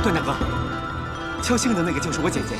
段大哥，敲星的那个就是我姐姐。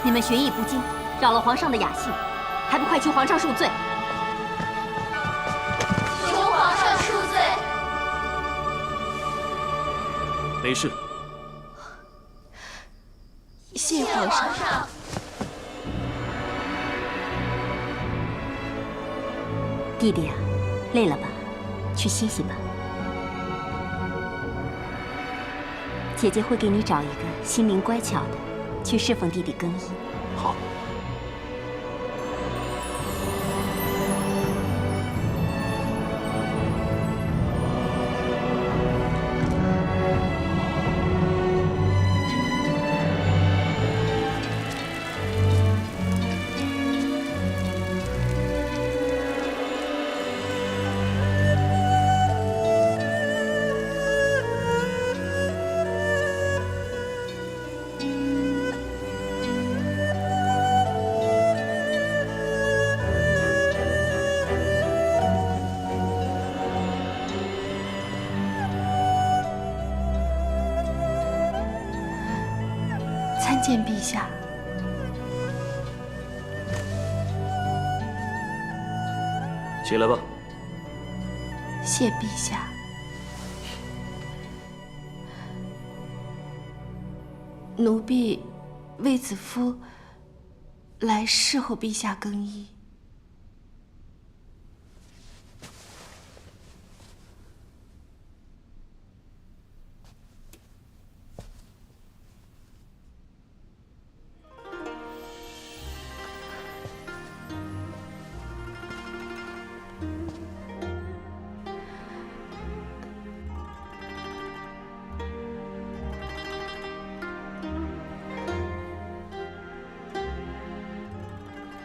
你们学艺不精，扰了皇上的雅兴，还不快求皇上恕罪！求皇上恕罪。没事。谢皇上。弟弟啊，累了吧？去歇息吧。姐姐会给你找一个心灵乖巧的，去侍奉弟弟更衣。好。参见陛下。起来吧。谢陛下。奴婢卫子夫来侍候陛下更衣。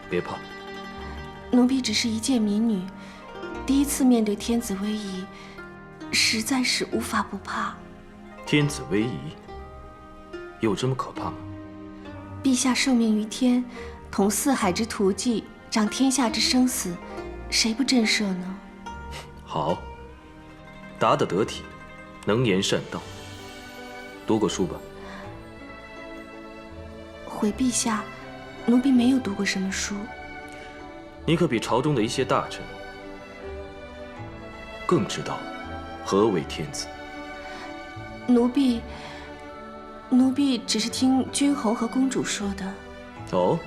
别怕，奴婢只是一介民女，第一次面对天子威仪，实在是无法不怕。天子威仪，有这么可怕吗？陛下受命于天，统四海之图计，掌天下之生死，谁不震慑呢？好，答得得体，能言善道。读过书吧。回陛下，奴婢没有读过什么书。你可比朝中的一些大臣更知道何为天子。奴婢只是听君侯和公主说的。哦，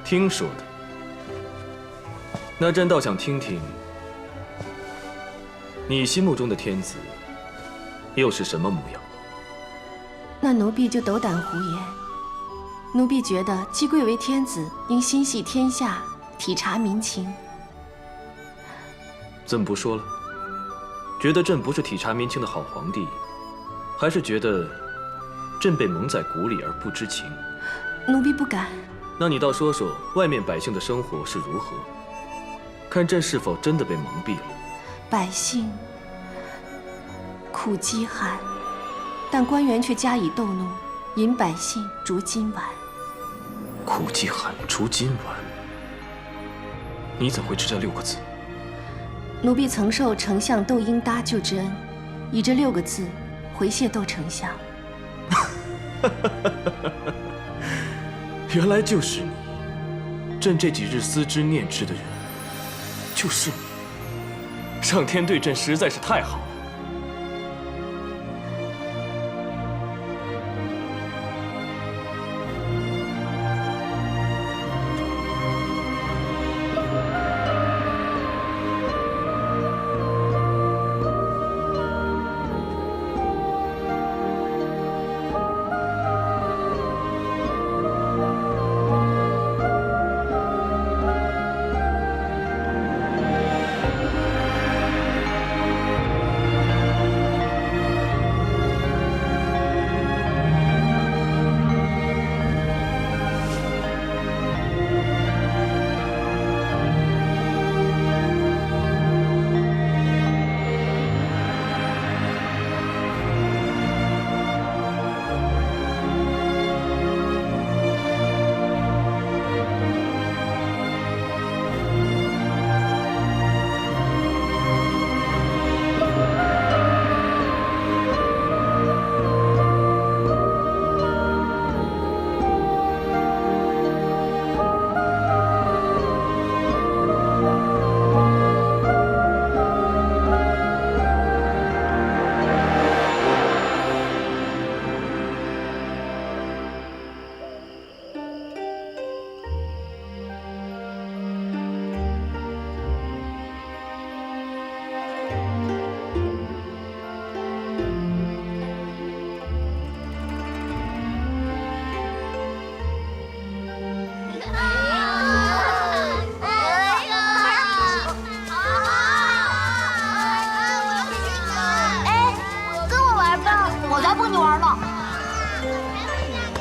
听说的。那朕倒想听听，你心目中的天子又是什么模样？那奴婢就斗胆胡言。奴婢觉得，既贵为天子，应心系天下，体察民情。怎么不说了？觉得朕不是体察民情的好皇帝，还是觉得朕被蒙在鼓里而不知情？奴婢不敢。那你倒说说，外面百姓的生活是如何？看朕是否真的被蒙蔽了。百姓苦饥寒，但官员却加以逗弄，引百姓逐金碗。苦饥寒，逐金碗。你怎会知这6个字？奴婢曾受丞相窦婴搭救之恩，以这6个字回谢窦丞相。原来就是你，朕这几日思之念之的人，就是你。上天对朕实在是太好了。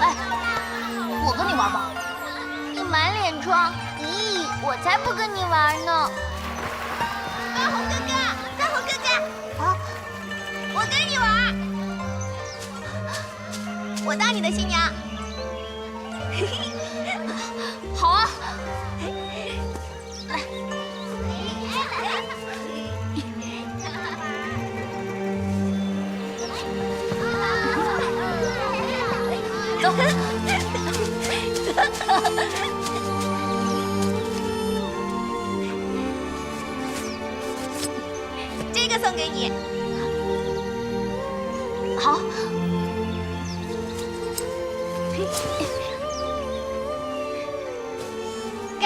哎，我跟你玩吧。你满脸疮，咦，我才不跟你玩呢。端红哥哥，端红哥哥，啊，我跟你玩，我当你的新娘。好啊，来。走。这个送给你。好。给。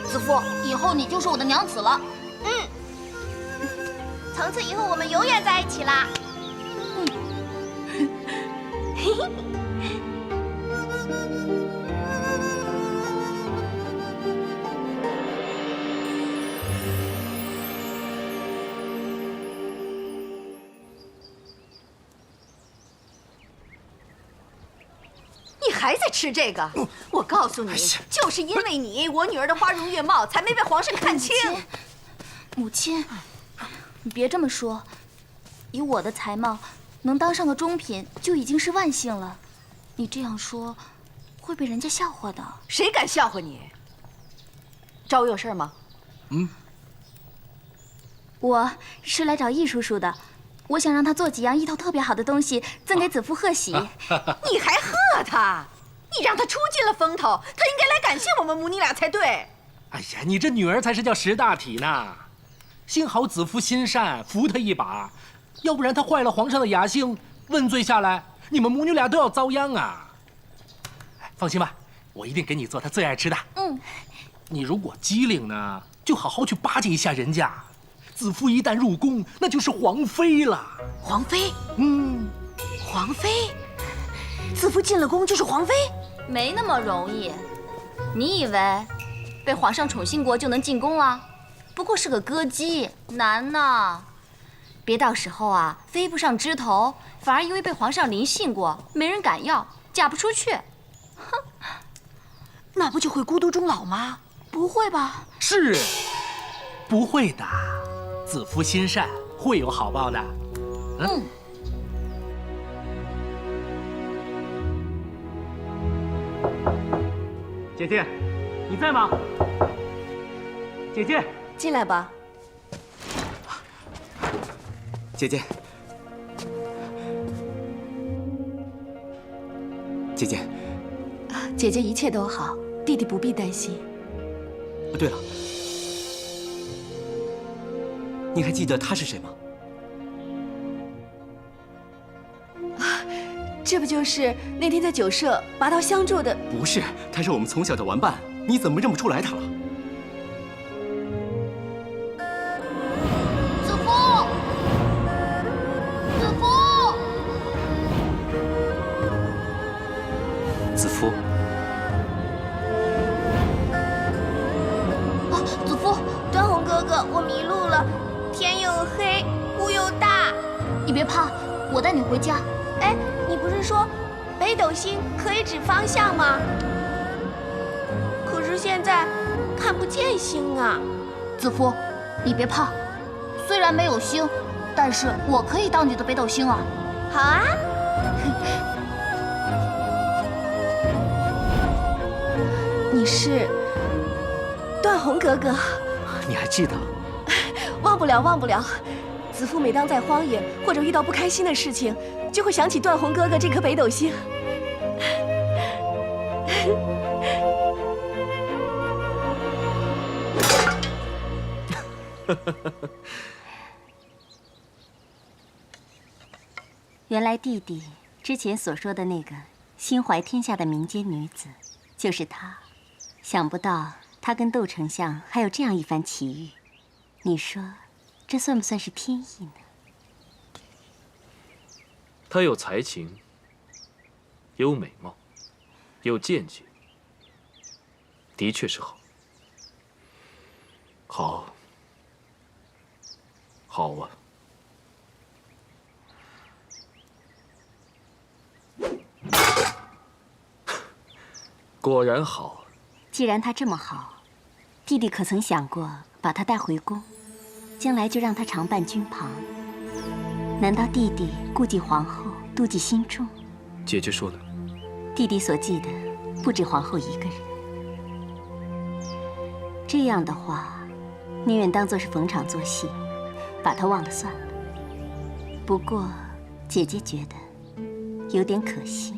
子父，以后你就是我的娘子了。嗯。从此以后，我们永远在一起啦。你还在吃这个？我告诉你，就是因为你，我女儿的花容月貌才没被皇上看清。母亲，你别这么说，以我的才貌，能当上个中品就已经是万幸了。你这样说，会被人家笑话的。谁敢笑话你？找我有事吗？我是来找易叔叔的，我想让他做几样意头特别好的东西，赠给子父贺喜。你还贺他？你让他出尽了风头，他应该来感谢我们母女俩才对。哎呀，你这女儿才是叫识大体呢。幸好子夫心善，扶他一把，要不然他坏了皇上的雅兴，问罪下来，你们母女俩都要遭殃啊。放心吧，我一定给你做他最爱吃的。你如果机灵呢，就好好去巴结一下人家。子夫一旦入宫，那就是皇妃了。皇妃？皇妃？子夫进了宫就是皇妃？没那么容易。你以为被皇上宠幸过就能进宫了？不过是个歌姬，难呐。别到时候啊，飞不上枝头，反而因为被皇上临幸过，没人敢要，嫁不出去。哼，那不就会孤独终老吗？不会吧？是，不会的。子夫心善，会有好报的。姐姐，你在吗？姐姐，进来吧。姐姐，姐姐，姐姐一切都好，弟弟不必担心。对了，你还记得他是谁吗？这不就是那天在酒社拔刀相助的？不是，他是我们从小的玩伴，你怎么认不出来他了？子夫，子夫，子夫。子夫，端红哥哥，我迷路了，天又黑，雾又大。你别怕，我带你回家。哎，你不是说北斗星可以指方向吗？可是现在看不见星啊。子夫，你别怕，虽然没有星，但是我可以当你的北斗星啊。好啊。你是段宏哥哥？你还记得？忘不了，忘不了。子父每当在荒野或者遇到不开心的事情，就会想起段宏哥哥这颗北斗星。原来弟弟之前所说的那个心怀天下的民间女子，就是她。想不到她跟窦丞相还有这样一番奇遇，你说这算不算是天意呢？她有才情，有美貌，有见解，的确是好。好啊。果然好。既然他这么好，弟弟可曾想过把他带回宫，将来就让他常伴君旁？难道弟弟顾忌皇后，妒忌心重？姐姐说了，弟弟所记的不止皇后一个人。这样的话，宁愿当作是逢场作戏，把他忘了算了。不过，姐姐觉得有点可惜。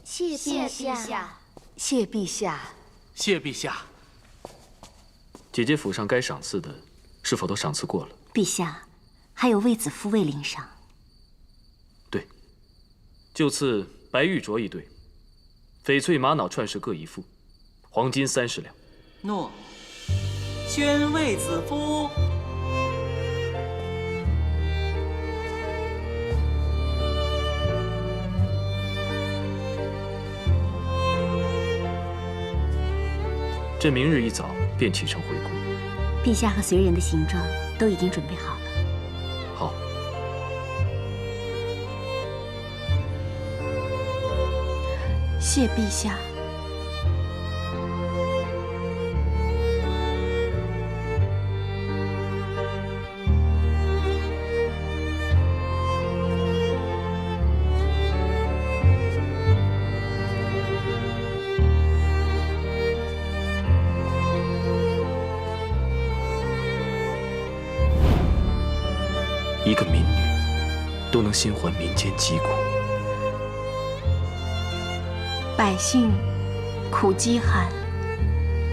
谢陛下，谢陛下。谢陛下。姐姐府上该赏赐的，是否都赏赐过了？陛下，还有卫子夫未领赏。对，就赐白玉镯1对，翡翠玛瑙串饰各1副，黄金30两。诺。宣卫子夫。朕明日一早便启程回宫。陛下和随人的行装都已经准备好了。好。谢陛下。一个民女都能心怀民间疾苦，百姓苦饥寒，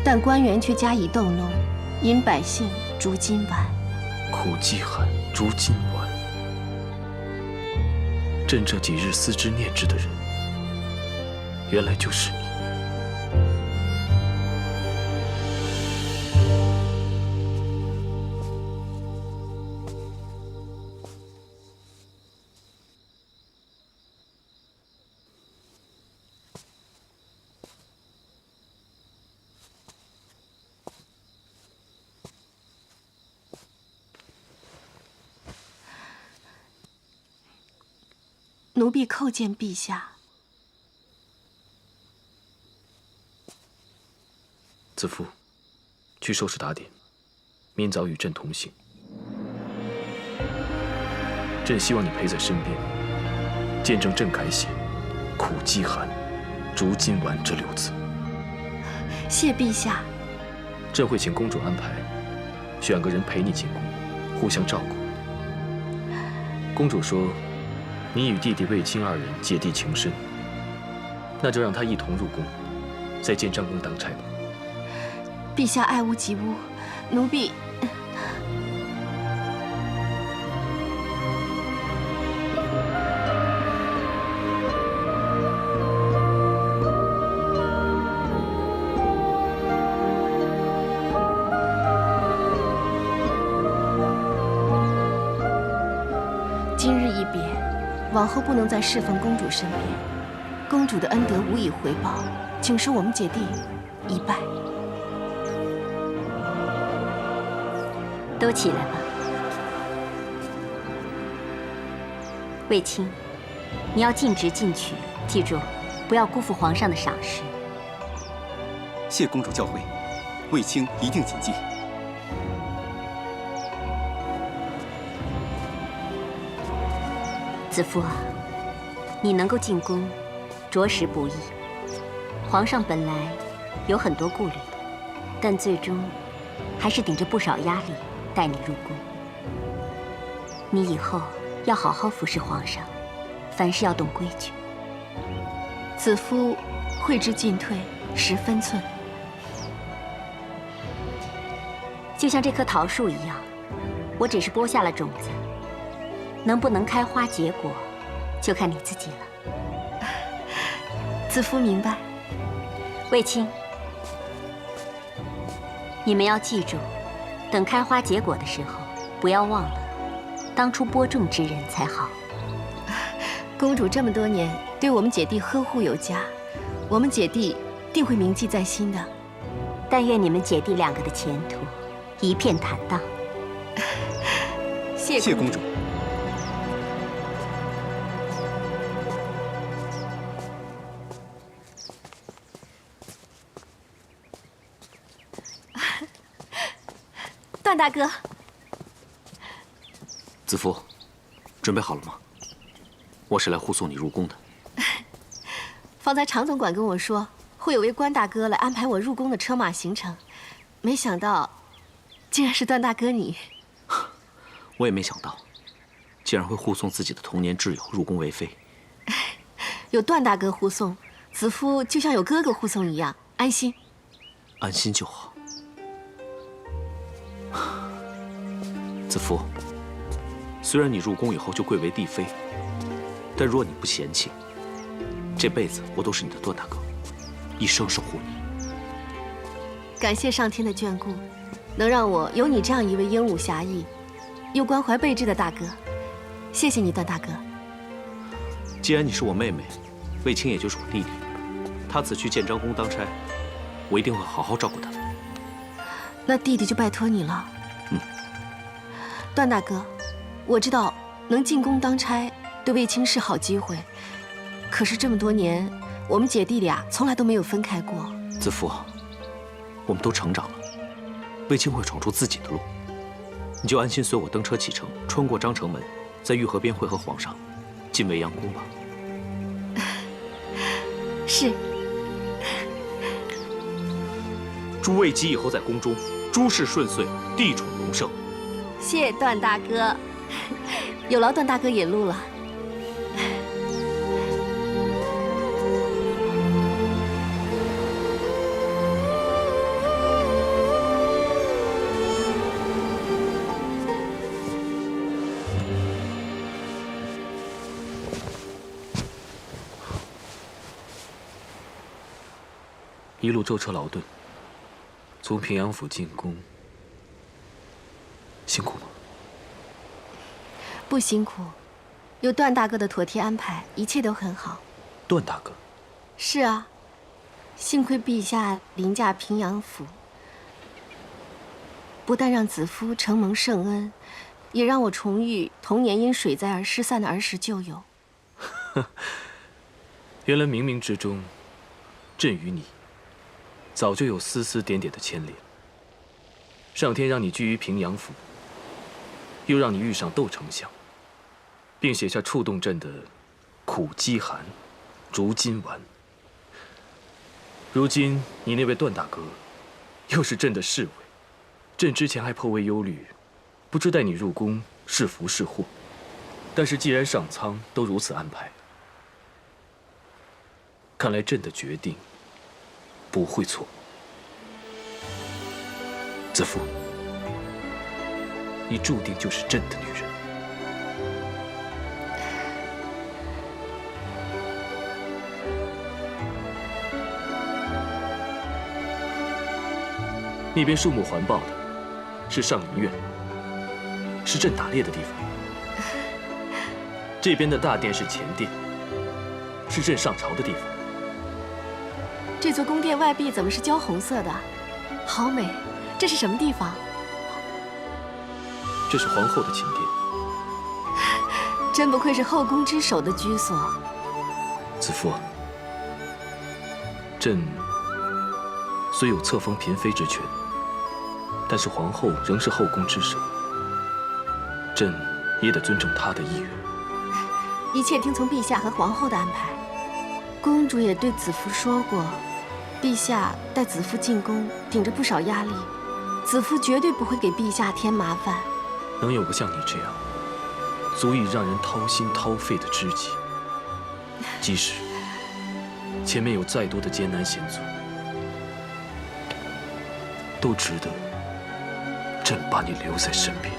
但官员却加以逗弄，引百姓逐今晚。苦饥寒，逐今晚。朕这几日思之念之的人，原来就是你。奴婢叩见陛下。子夫，去收拾打点，明早与朕同行。朕希望你陪在身边，见证朕改写“苦饥寒，逐今晚”这6字。谢陛下。朕会请公主安排，选个人陪你进宫，互相照顾。公主说，你与弟弟卫青2人姐弟情深，那就让他一同入宫，再见张公当差吧。陛下爱屋及乌，奴婢。今日一别，往后不能再侍奉公主身边，公主的恩德无以回报，请受我们姐弟一拜。都起来吧。卫青，你要尽职尽取，记住，不要辜负皇上的赏识。谢公主教诲，卫青一定谨记。子夫啊，你能够进宫，着实不易。皇上本来有很多顾虑的，但最终还是顶着不少压力带你入宫。你以后要好好服侍皇上，凡事要懂规矩。子夫会之进退10分寸。就像这棵桃树一样，我只是播下了种子，能不能开花结果，就看你自己了。子夫明白。卫青，你们要记住，等开花结果的时候，不要忘了当初播种之人才好。公主这么多年对我们姐弟呵护有加，我们姐弟定会铭记在心的。但愿你们姐弟两个的前途一片坦荡。谢公主。段大哥，子夫，准备好了吗？我是来护送你入宫的。方才常总管跟我说，会有位关大哥来安排我入宫的车马行程，没想到，竟然是段大哥你。我也没想到，竟然会护送自己的童年挚友入宫为妃。有段大哥护送，子夫就像有哥哥护送一样，安心。安心就好。子夫，虽然你入宫以后就贵为帝妃，但若你不嫌弃，这辈子我都是你的段大哥，一生守护你。感谢上天的眷顾，能让我有你这样一位英武侠义，又关怀备至的大哥。谢谢你，段大哥。既然你是我妹妹，卫青也就是我弟弟，他此去建章宫当差，我一定会好好照顾他的。那弟弟就拜托你了。段大哥，我知道能进宫当差对卫青是好机会，可是这么多年，我们姐弟俩从来都没有分开过。子夫，我们都成长了，卫青会闯出自己的路，你就安心随我登车启程，穿过章城门，在御河边会合皇上，进未央宫吧。是。祝卫姬以后在宫中诸事顺遂，地宠隆盛。谢段大哥，有劳段大哥引路了。一路舟车劳顿，从平阳府进宫，辛苦吗？不辛苦，有段大哥的妥帖安排，一切都很好。段大哥？是啊，幸亏陛下临驾平阳府，不但让子夫承蒙圣恩，也让我重遇童年因水灾而失散的儿时旧友。原来冥冥之中，朕与你早就有丝丝点点的牵连。上天让你居于平阳府，又让你遇上窦丞相，并写下触动朕的苦饥寒、竹金丸。如今你那位段大哥，又是朕的侍卫，朕之前还颇为忧虑，不知带你入宫是福是祸。但是既然上苍都如此安排，看来朕的决定不会错。子夫，你注定就是朕的女人。那边树木环抱的是上林苑，是朕打猎的地方。这边的大殿是前殿，是朕上朝的地方。这座宫殿外壁怎么是焦红色的？好美！这是什么地方？这是皇后的寝殿。真不愧是后宫之首的居所。子夫，朕虽有册封嫔妃之权，但是皇后仍是后宫之首，朕也得尊重她的意愿。一切听从陛下和皇后的安排。公主也对子夫说过，陛下带子夫进宫，顶着不少压力，子夫绝对不会给陛下添麻烦。能有个像你这样，足以让人掏心掏肺的知己，即使前面有再多的艰难险阻，都值得朕把你留在身边。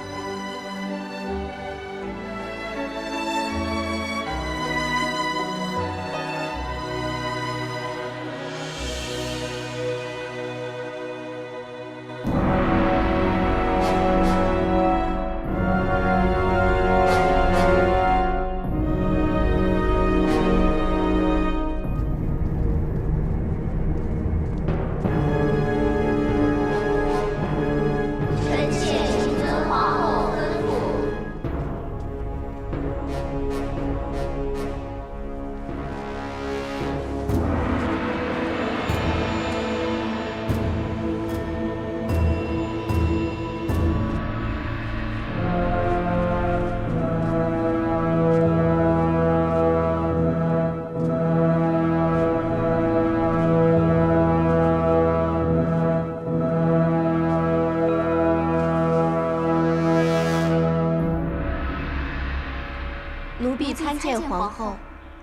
婢参见皇后，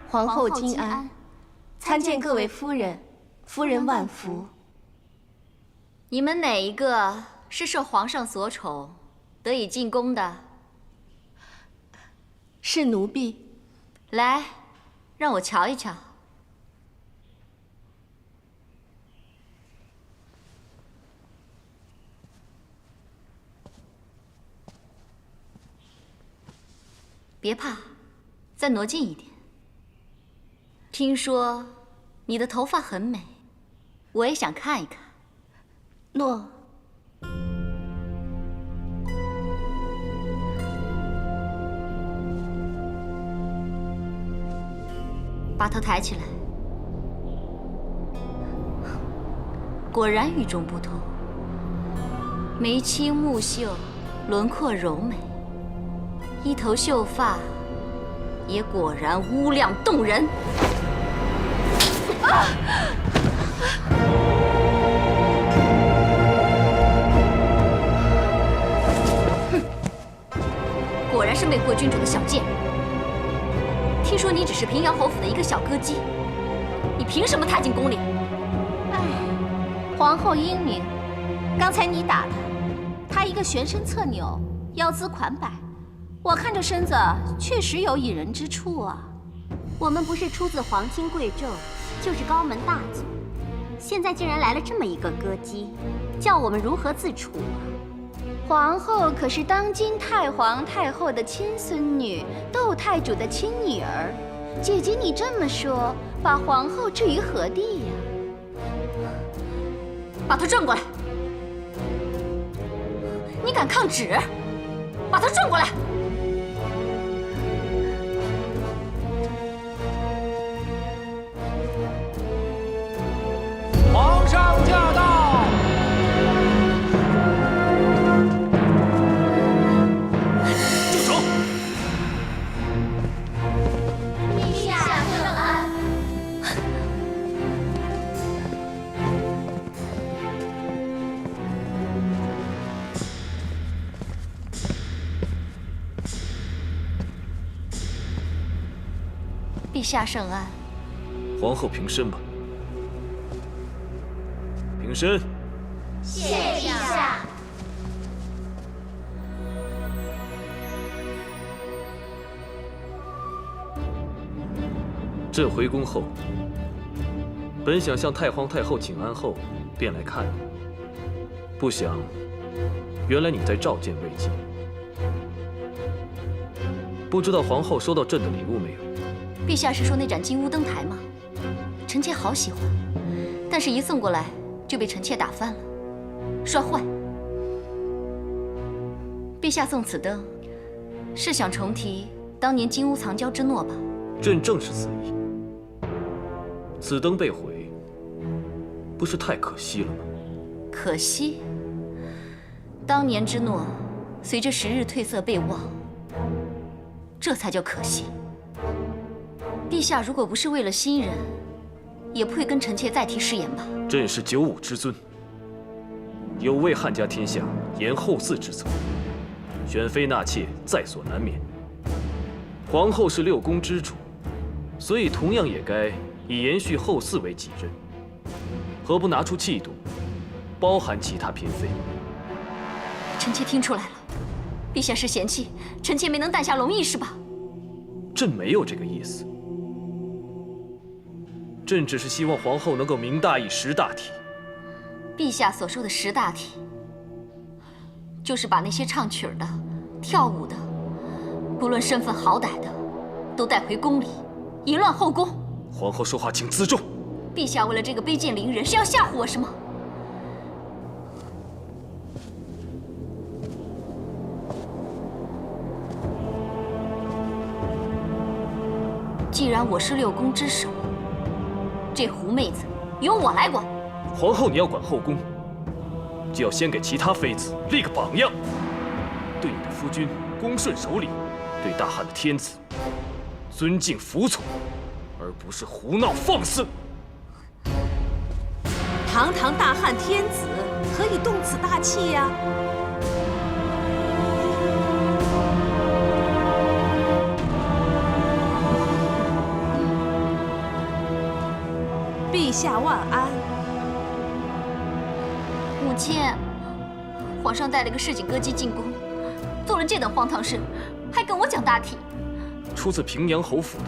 皇后金安。参见各位夫人，夫人万福。你们哪一个是受皇上所宠，得以进宫的？是奴婢。来，让我瞧一瞧。别怕，再挪近一点。听说你的头发很美，我也想看一看。诺。把头抬起来，果然与众不同。眉清目秀，轮廓柔美，一头秀发也果然乌亮动人。哼，果然是魅惑君主的小贱人。听说你只是平阳侯府的一个小歌姬，你凭什么踏进宫里？哎，皇后英明，刚才你打她，她一个旋身侧扭，腰姿款摆，我看这身子确实有引人之处啊。我们不是出自皇亲贵胄，就是高门大族，现在竟然来了这么一个歌姬，叫我们如何自处啊？皇后可是当今太皇太后的亲孙女，窦太主的亲女儿。姐姐，你这么说，把皇后置于何地呀？把她转过来！你敢抗旨？把她转过来！皇上驾到！住手！陛下圣安。陛下圣安。皇后平身吧。平身。谢陛下。朕回宫后，本想向太皇太后请安后，便来看你。不想，原来你在召见魏晋。不知道皇后收到朕的礼物没有？陛下是说那盏金乌灯台吗？臣妾好喜欢，但是一送过来就被臣妾打翻了，摔坏。陛下送此灯，是想重提当年金屋藏娇之诺吧？朕正是此意。此灯被毁，不是太可惜了吗？可惜，当年之诺，随着时日褪色被忘，这才叫可惜。陛下如果不是为了新人，也不会跟臣妾再提誓言吧？朕是九五之尊，有为汉家天下延后嗣之责，选妃纳妾在所难免。皇后是六宫之主，所以同样也该以延续后嗣为己任，何不拿出气度，包含其他嫔妃？臣妾听出来了，陛下是嫌弃臣妾没能诞下龙翼是吧？朕没有这个意思，朕只是希望皇后能够明大义、识大体。陛下所说的识大体，就是把那些唱曲的、跳舞的，不论身份好歹的，都带回宫里，以乱后宫。皇后说话请自重。陛下为了这个卑贱凌人，是要吓唬我是吗？既然我是六宫之首，这狐妹子由我来管。皇后，你要管后宫，就要先给其他妃子立个榜样，对你的夫君恭顺守礼，对大汉的天子尊敬服从，而不是胡闹放肆。堂堂大汉天子，何以动此大气呀？下万安。母亲，皇上带了个市井歌姬进宫，做了这等荒唐事，还跟我讲大体。出自平阳侯府的，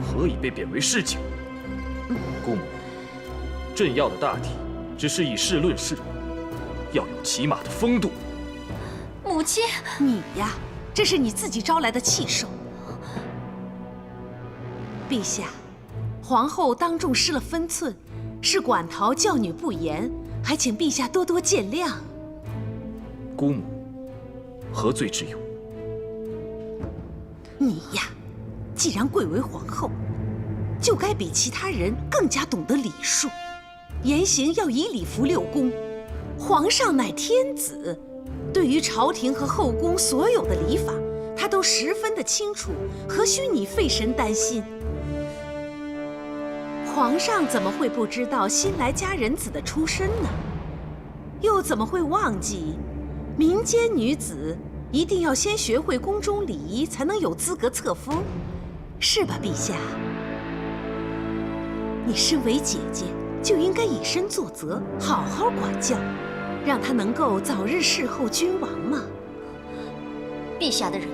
何以被贬为市井？姑母，朕要的大体，只是以事论事，要有起码的风度。母亲，你呀，这是你自己招来的气受。陛下，皇后当众失了分寸，是馆陶教女不严，还请陛下多多见谅。姑母，何罪之有？你呀，既然贵为皇后，就该比其他人更加懂得礼数，言行要以礼服六宫。皇上乃天子，对于朝廷和后宫所有的礼法，他都十分的清楚，何须你费神担心？皇上怎么会不知道新来佳人子的出身呢？又怎么会忘记，民间女子一定要先学会宫中礼仪，才能有资格册封，是吧，陛下？你身为姐姐，就应该以身作则，好好管教，让她能够早日侍候君王嘛。陛下的人，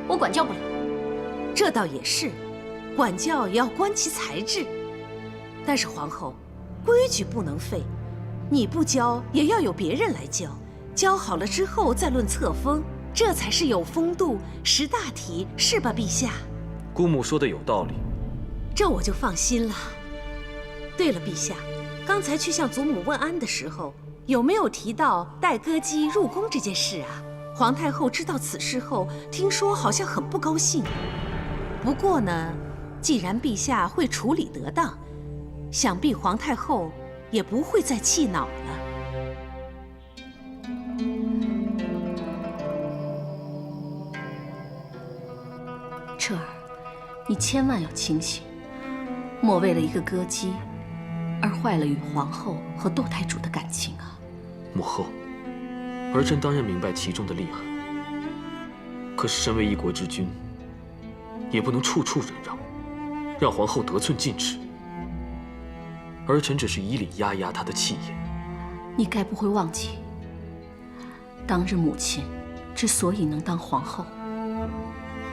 我管教不了。这倒也是，管教也要观其才智。但是皇后，规矩不能废，你不教也要有别人来教，教好了之后再论册封，这才是有风度、识大体，是吧，陛下？姑母说的有道理，这我就放心了。对了，陛下，刚才去向祖母问安的时候，有没有提到带歌姬入宫这件事啊？皇太后知道此事后，听说好像很不高兴。不过呢，既然陛下会处理得当，想必皇太后也不会再气恼了。彻儿，你千万要清醒，莫为了一个歌姬而坏了与皇后和窦太主的感情啊！母后，儿臣当然明白其中的利害，可是身为一国之君，也不能处处忍让，让皇后得寸进尺。儿臣只是以礼压压她的气焰。你该不会忘记，当日母亲之所以能当皇后，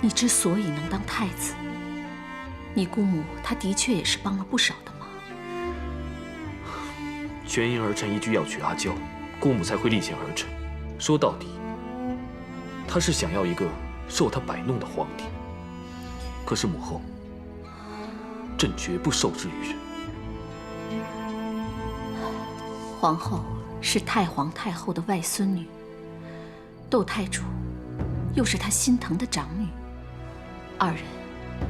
你之所以能当太子，你姑母她的确也是帮了不少的忙。全因儿臣一句要娶阿娇，姑母才会力荐儿臣。说到底，她是想要一个受她摆弄的皇帝。可是母后，朕绝不受制于人。皇后是太皇太后的外孙女，窦太主又是她心疼的长女，二人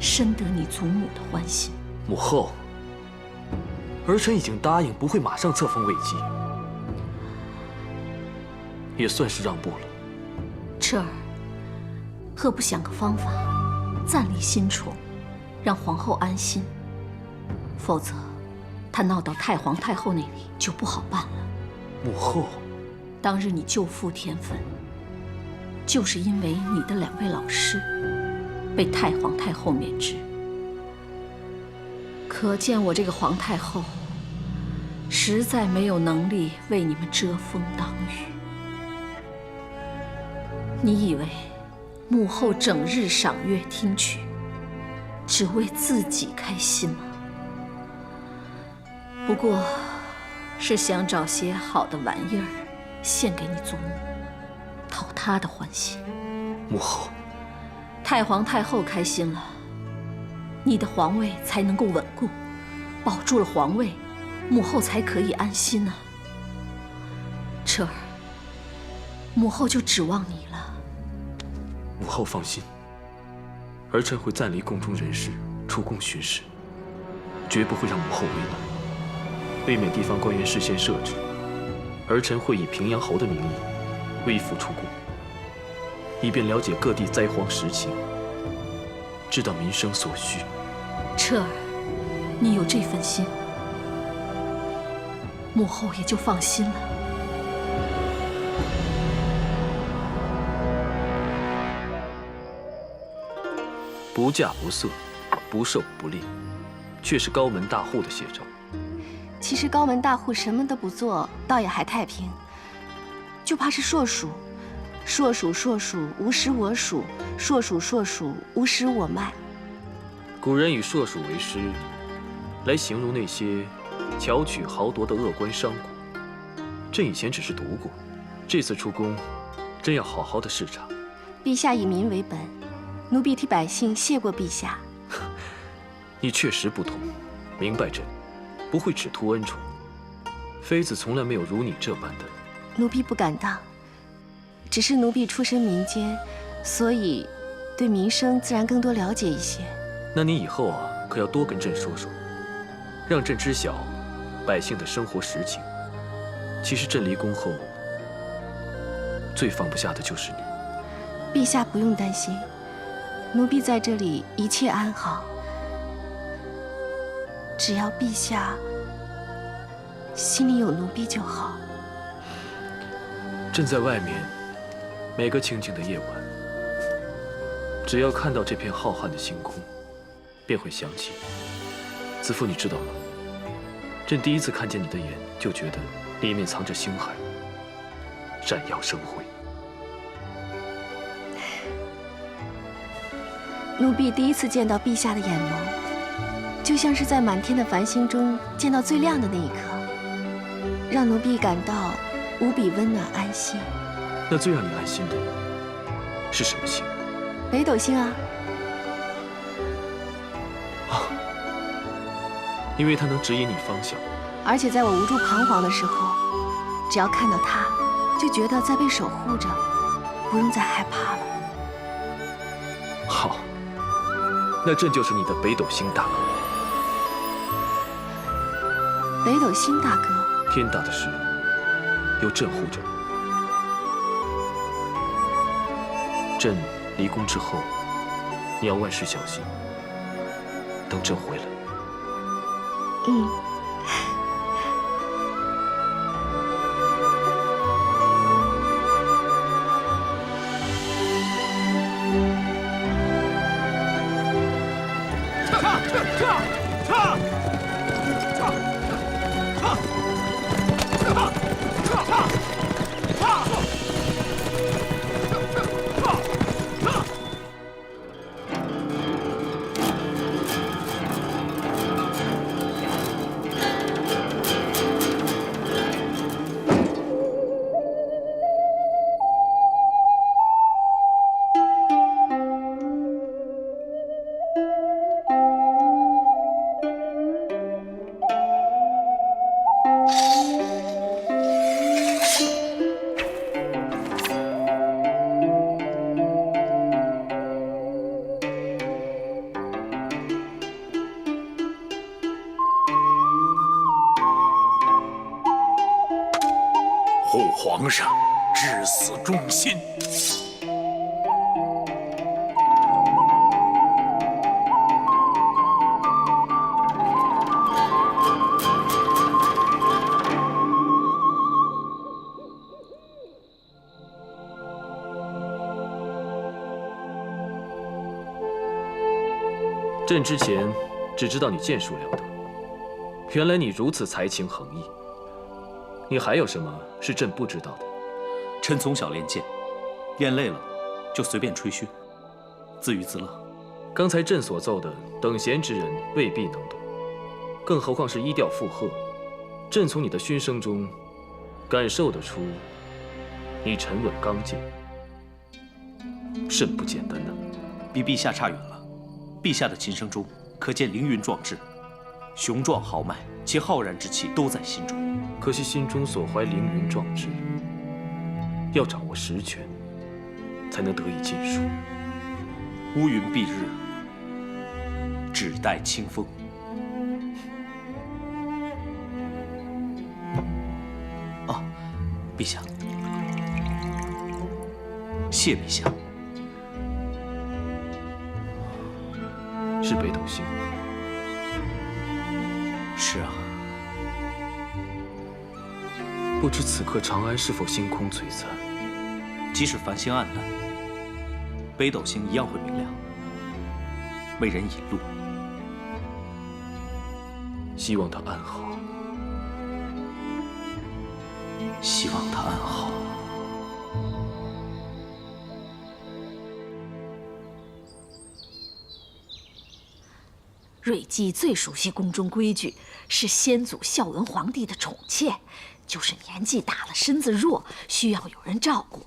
深得你祖母的欢心。母后，儿臣已经答应不会马上册封魏姬，也算是让步了。彻儿，何不想个方法，暂离新宠，让皇后安心？否则，她闹到太皇太后那里就不好办了。母后，当日你救父天坟，就是因为你的2位老师被太皇太后免职。可见我这个皇太后实在没有能力为你们遮风挡雨。你以为母后整日赏月听曲，只为自己开心吗？不过，是想找些好的玩意儿献给你祖母，讨她的欢心。母后，太皇太后开心了，你的皇位才能够稳固，保住了皇位，母后才可以安心呢。彻儿，母后就指望你了。母后放心，儿臣会暂离宫中人事，出宫巡视，绝不会让母后为难。为免地方官员事先设置，儿臣会以平阳侯的名义微服出宫，以便了解各地灾荒实情，知道民生所需。彻儿，你有这份心，母后也就放心了。不嫁不色，不受不吝，却是高门大户的写照。其实高门大户什么都不做，倒也还太平。就怕是硕鼠，硕鼠硕鼠，无食我黍；硕鼠硕鼠，无食我麦。古人以硕鼠为师，来形容那些巧取豪夺的恶官商贾。朕以前只是读过，这次出宫，真要好好的视察。陛下以民为本，奴婢替百姓谢过陛下。你确实不同，明白朕，不会只图恩宠。妃子从来没有如你这般的。奴婢不敢当，只是奴婢出身民间，所以对民生自然更多了解一些。那你以后啊，可要多跟朕说说，让朕知晓百姓的生活实情。其实朕离宫后，最放不下的就是你。陛下不用担心，奴婢在这里一切安好。只要陛下心里有奴婢就好。朕在外面，每个清静的夜晚，只要看到这片浩瀚的星空，便会想起子父，你知道吗？朕第一次看见你的眼，就觉得里面藏着星海，闪耀生辉。奴婢第一次见到陛下的眼眸，就像是在满天的繁星中见到最亮的那一刻，让奴婢感到无比温暖安心。那最让你安心的是什么星？北斗星啊！因为它能指引你方向。而且在我无助彷徨的时候，只要看到它，就觉得在被守护着，不用再害怕了。好，那朕就是你的北斗星大哥。北斗星大哥，天大的事，有朕护着你。朕离宫之后，你要万事小心。等朕回来。嗯。护皇上，至死忠心。朕之前只知道你剑术了得，原来你如此才情横溢。你还有什么是朕不知道的？臣从小练剑，练累了就随便吹嘘，自娱自乐。刚才朕所奏的，等闲之人未必能懂，更何况是依调附和。朕从你的熏声中感受得出，你沉稳刚健，甚不简单呢。比陛下差远了。陛下的琴声中可见凌云壮志，雄壮豪迈，其浩然之气都在心中。可惜心中所怀凌云壮志，要掌握实权，才能得以尽数。乌云蔽日，只待清风。哦，陛下，谢陛下。是北斗星。是啊。不知此刻长安是否星空璀璨？即使繁星暗淡，北斗星一样会明亮，为人引路。希望他安好。希望他安好。瑞姬最熟悉宫中规矩，是先祖孝文皇帝的宠妾，就是年纪大了，身子弱，需要有人照顾。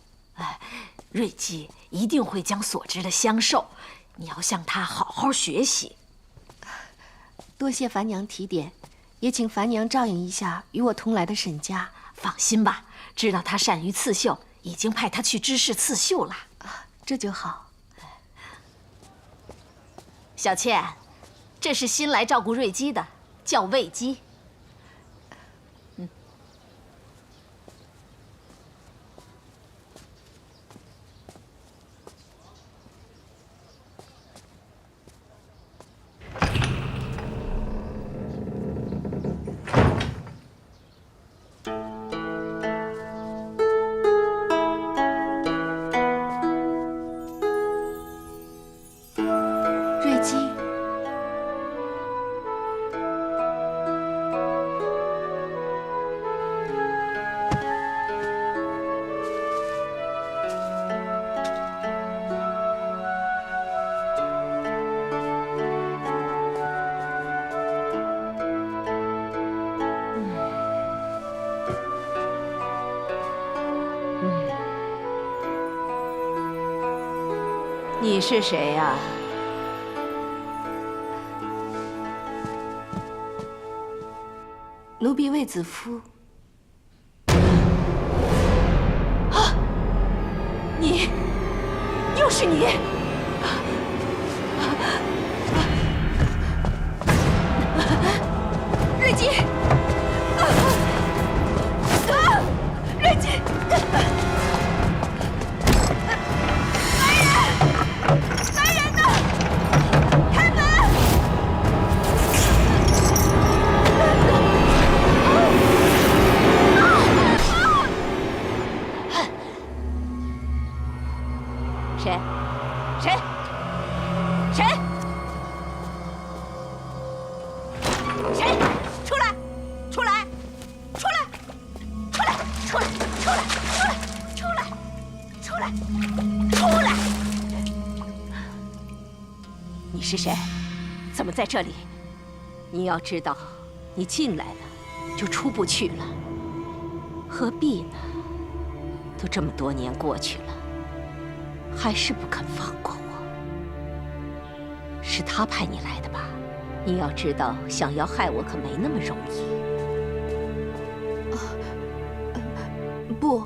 瑞姬一定会将所知的相授，你要向她好好学习。多谢樊娘提点，也请樊娘照应一下与我同来的沈家。放心吧，知道她善于刺绣，已经派她去知识刺绣了。这就好。小倩，这是新来照顾瑞姬的，叫魏姬。你是谁呀？奴婢卫子夫。啊！你，又是你！瑞姬！瑞姬！你是谁？怎么在这里？你要知道，你进来了就出不去了，何必呢？都这么多年过去了，还是不肯放过我。是他派你来的吧？你要知道，想要害我可没那么容易。不，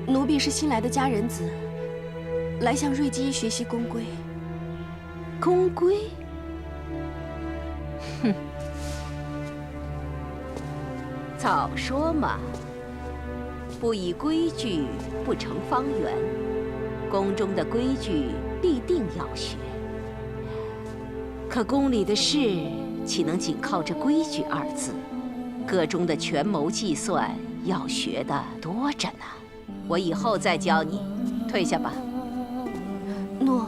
奴婢是新来的佳人子，来向瑞姬学习宫规。宫规？哼，早说嘛！不以规矩，不成方圆。宫中的规矩必定要学，可宫里的事岂能仅靠这规矩二字？个中的权谋计算要学的多着呢。我以后再教你，退下吧。诺。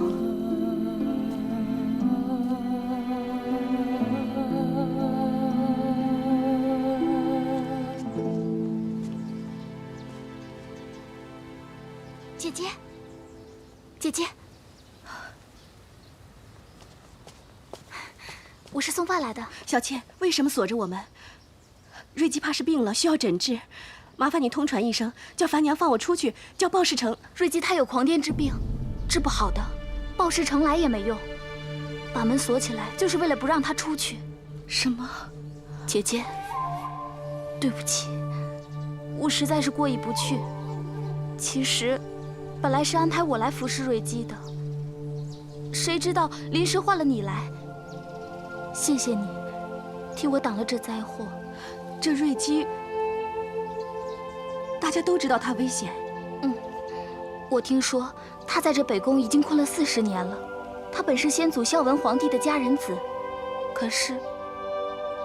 姐姐，姐姐，我是送饭来的。小倩，为什么锁着我们？瑞姬怕是病了，需要诊治。麻烦你通传一声，叫樊娘放我出去，叫鲍世成。瑞姬她有狂癫之病，治不好的，鲍世成来也没用。把门锁起来，就是为了不让她出去。什么？姐姐，对不起，我实在是过意不去。其实，本来是安排我来服侍瑞姬的，谁知道临时换了你来。谢谢你，替我挡了这灾祸。这瑞姬，大家都知道她危险。我听说她在这北宫已经困了40年了。她本是先祖孝文皇帝的佳人子，可是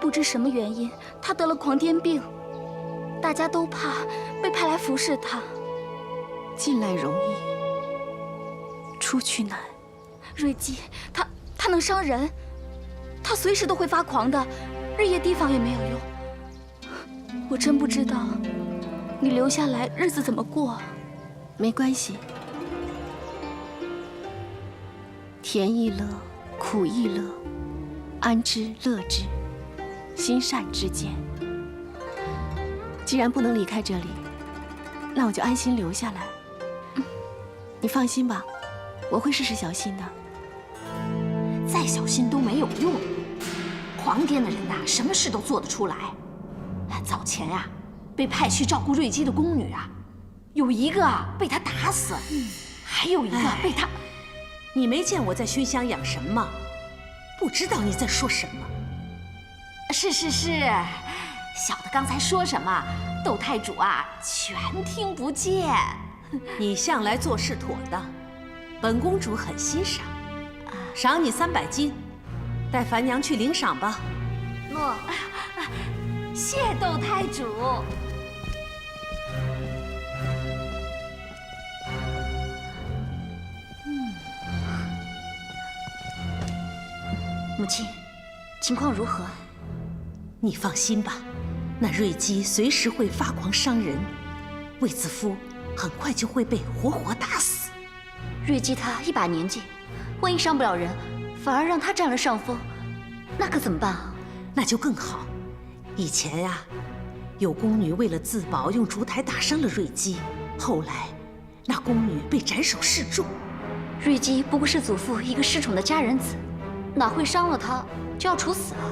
不知什么原因，她得了狂癫病。大家都怕被派来服侍她。进来容易，出去难。瑞姬，她能伤人，她随时都会发狂的，日夜提防也没有用。我真不知道你留下来日子怎么过。没关系，甜亦乐，苦亦乐，安之乐之，心善之间。既然不能离开这里，那我就安心留下来。你放心吧，我会事事小心的。再小心都没有用，狂癫的人呐，什么事都做得出来。早前呀，被派去照顾瑞姬的宫女啊，有一个被他打死，还有一个被他……你没见我在熏香养神吗？不知道你在说什么。是，小的刚才说什么，窦太主啊，全听不见。你向来做事妥当，本公主很欣赏，赏你300金，带樊娘去领赏吧。诺，谢窦太主。母亲，情况如何？你放心吧，那瑞姬随时会发狂伤人，卫子夫很快就会被活活打死。瑞姬她一把年纪，万一伤不了人，反而让她占了上风，那可怎么办啊？那就更好。以前呀，有宫女为了自保，用烛台打伤了瑞姬，后来那宫女被斩首示众。瑞姬不过是祖父一个失宠的佳人子，哪会伤了她就要处死啊？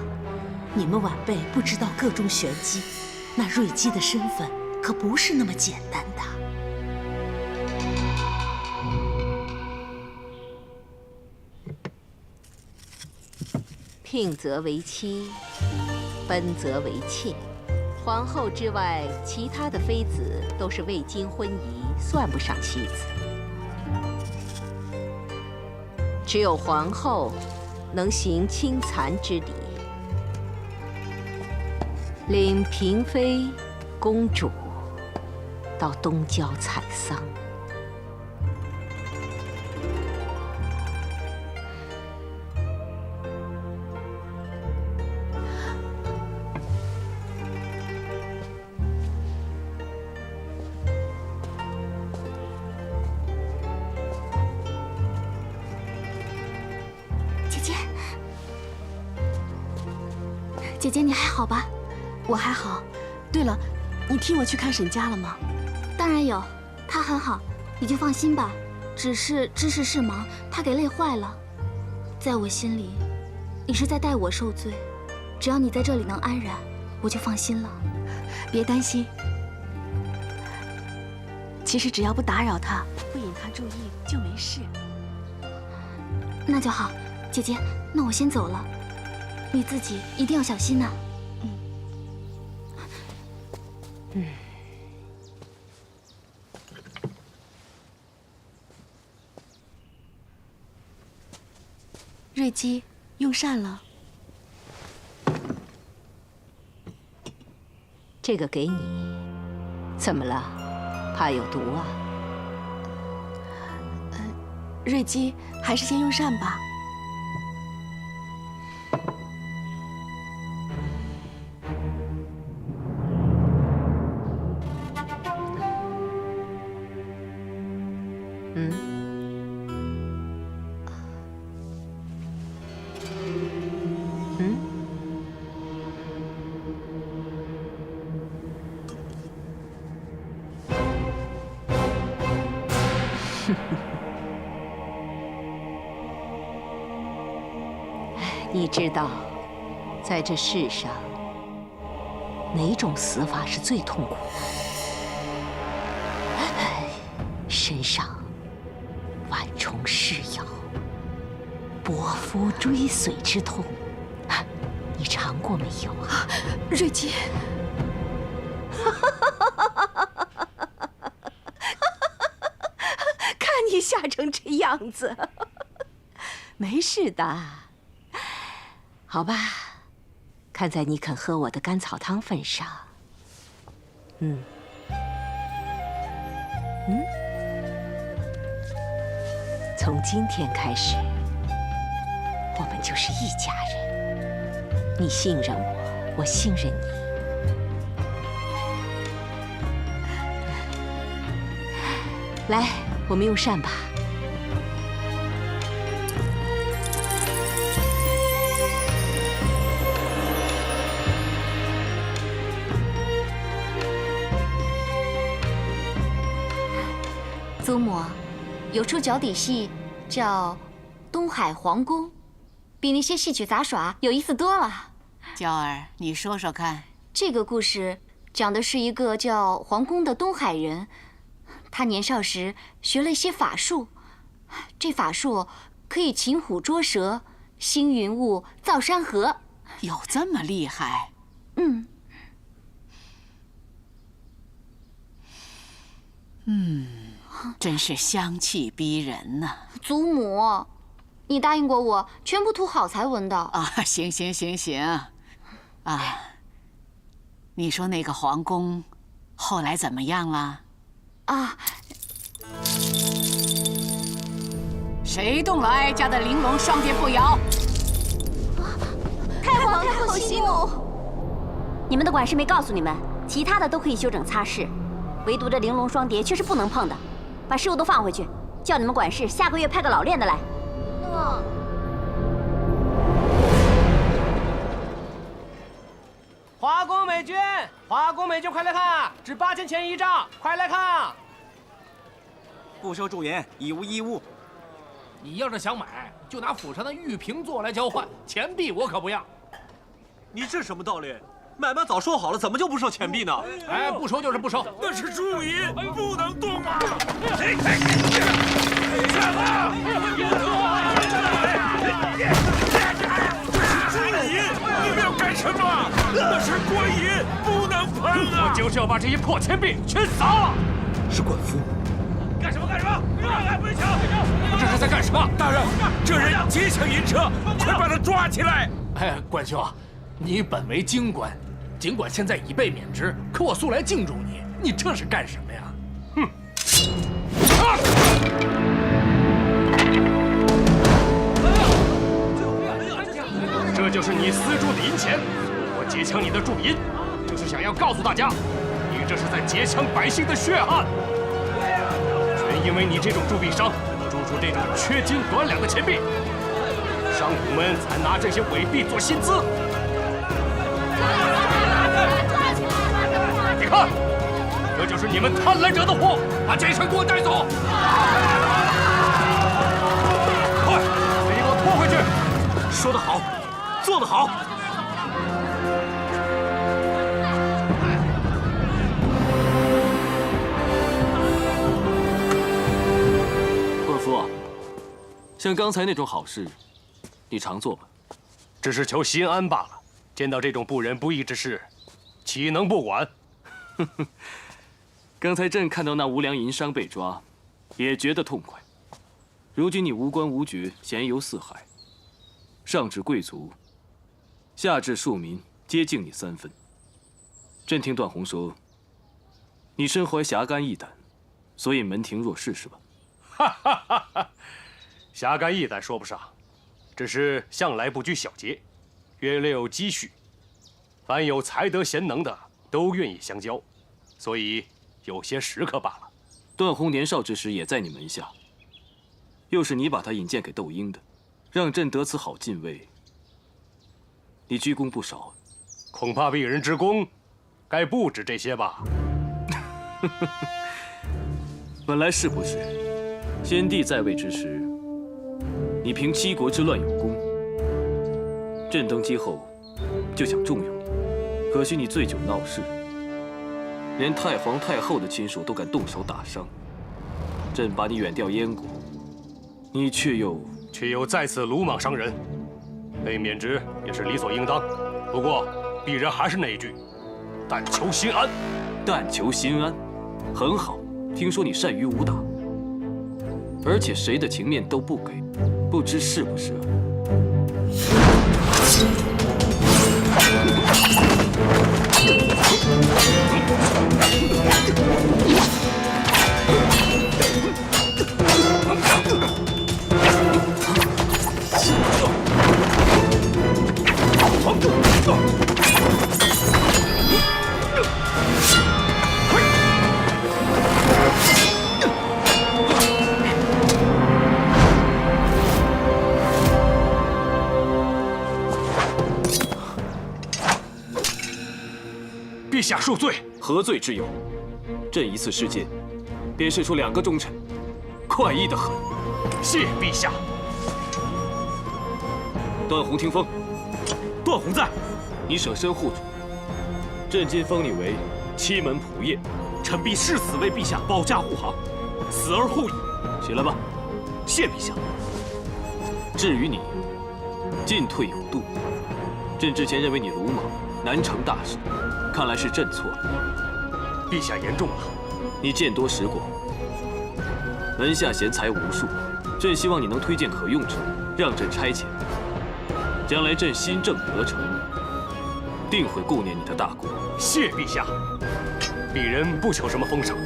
你们晚辈不知道个中玄机，那瑞姬的身份可不是那么简单的。聘则为妻，奔则为妾。皇后之外，其他的妃子都是未经婚仪，算不上妻子。只有皇后能行亲残之礼，领嫔妃、公主到东郊采桑。姐姐，你还好吧？我还好。对了，你替我去看沈家了吗？当然有，他很好，你就放心吧。只是知事事忙，他给累坏了。在我心里，你是在代我受罪。只要你在这里能安然，我就放心了。别担心，其实只要不打扰他，不引他注意就没事。那就好，姐姐，那我先走了。你自己一定要小心呐。瑞姬用膳了。这个给你，怎么了？怕有毒啊？瑞姬还是先用膳吧。你知道，在这世上，哪种死法是最痛苦的？身上万虫噬咬、搏夫追随之痛，你尝过没有啊？瑞姬，看你吓成这样子，没事的。好吧，看在你肯喝我的甘草汤份上，从今天开始，我们就是一家人。你信任我，我信任你。来，我们用膳吧。祖母，有出脚底戏叫《东海皇宫》，比那些戏曲杂耍有意思多了。娇儿，你说说看。这个故事讲的是一个叫皇宫的东海人，他年少时学了一些法术，这法术可以擒虎捉蛇、兴云雾、造山河。有这么厉害？真是香气逼人呐！祖母，你答应过我，全部图好才闻的。啊，行，啊，你说那个皇宫后来怎么样了？啊，谁动了哀家的玲珑双蝶步摇？太皇太后息怒！你们的管事没告诉你们，其他的都可以修整擦拭，唯独这玲珑双蝶却是不能碰的。把事物都放回去，叫你们管事下个月派个老练的来。华宫美军，快来看，值8000钱一丈，快来看！不收驻颜，已无衣物。你要是想买，就拿府上的玉瓶座来交换，钱币我可不要。你这什么道理？买卖早说好了，怎么就不收钱币呢？哎，不收就是不收。那是铸银，不能动啊！铸银，你们要干什么？那是官银，不能碰啊！我就是要把这些破钱币全砸了。是管夫。干什么？不许抢！这是在干什么？大人，这人劫抢银车，快把他抓起来！哎，管兄，你本为京官。尽管现在已被免职，可我素来敬重你，你这是干什么呀？哼！这就是你私铸的银钱，我劫抢你的铸银，就是想要告诉大家，你这是在劫抢百姓的血汗。全因为你这种铸币商铸出这种缺斤短两的钱币，商贾们才拿这些伪币做薪资。你看，这就是你们贪婪者的祸！把这事给我带走！快，把你给我拖回去！说得好，做得好！官夫，像刚才那种好事，你常做吧？只是求心安罢了。见到这种不仁不义之事，岂能不管？刚才朕看到那无良银商被抓，也觉得痛快。如今你无官无爵，闲游四海，上至贵族，下至庶民，皆敬你3分。朕听段宏说，你身怀侠肝义胆，所以门庭若市，是吧？侠肝义胆说不上，只是向来不拘小节，约略有积蓄，凡有才德贤能的都愿意相交，所以有些时刻罢了。段宏年少之时也在你门下，又是你把他引荐给窦婴的，让朕得此好进位，你居功不少。恐怕鄙人之功，该不止这些吧？本来是不是？先帝在位之时，你平七国之乱有功，朕登基后就想重用你，可惜你醉酒闹事，连太皇太后的亲属都敢动手打伤。朕把你远调燕国，你却又再次鲁莽伤人，被免职也是理所应当。不过鄙人还是那一句，但求心安。但求心安，很好。听说你善于武打，而且谁的情面都不给，不知是不是？下恕罪。何罪之有？朕一次事件，便释出2个忠臣，快意得很。谢陛下。段宏听风，段宏在，你舍身护主，朕今封你为七门仆射，臣必誓死为陛下保驾护航，死而后已。起来吧。谢陛下。至于你，进退有度。朕之前认为你鲁莽，难成大事，看来是朕错了。陛下言重了。你见多识广，门下贤才无数，朕希望你能推荐可用者，让朕差遣。将来朕新政得成，定会顾念你的大功。谢陛下。鄙人不求什么封赏，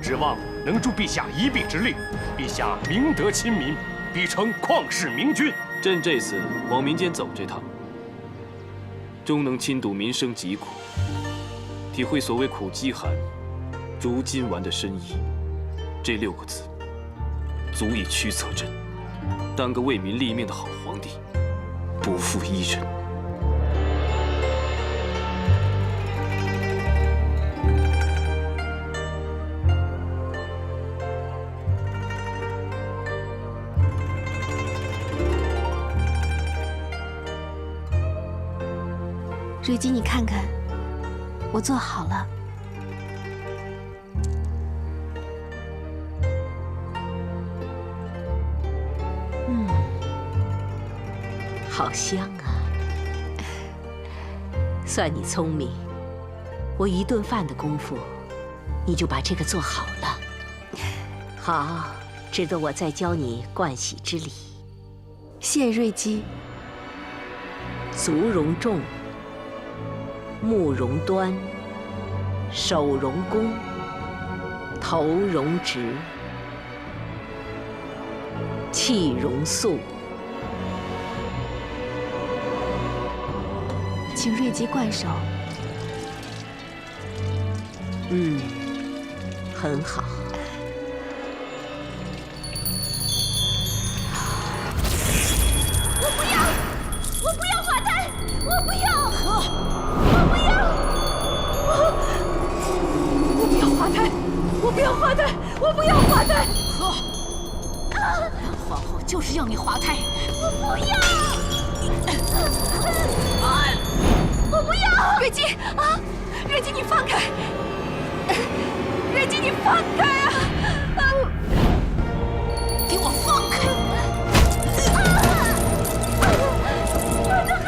指望能助陛下一臂之力。陛下明德亲民，必成旷世明君。朕这次往民间走这趟，终能亲睹民生疾苦，体会所谓苦饥寒，如今丸的深意。这6个字，足以驱策朕当个为民立命的好皇帝，不负一人。瑞姬，你看看，我做好了。好香啊！算你聪明，我1顿饭的功夫，你就把这个做好了。好，值得我再教你盥洗之礼。谢瑞姬。足容重，目容端，手容弓，头容直，气容肃。请瑞姬灌手。很好。我不要！我不要华台！我不要！我不要！我不要华台！我不要华台！我不要华台！喝！皇后就是要你滑胎！我不要！我不要！瑞姬啊！瑞姬，你放开！瑞姬，你放开啊！给我放开！我的孩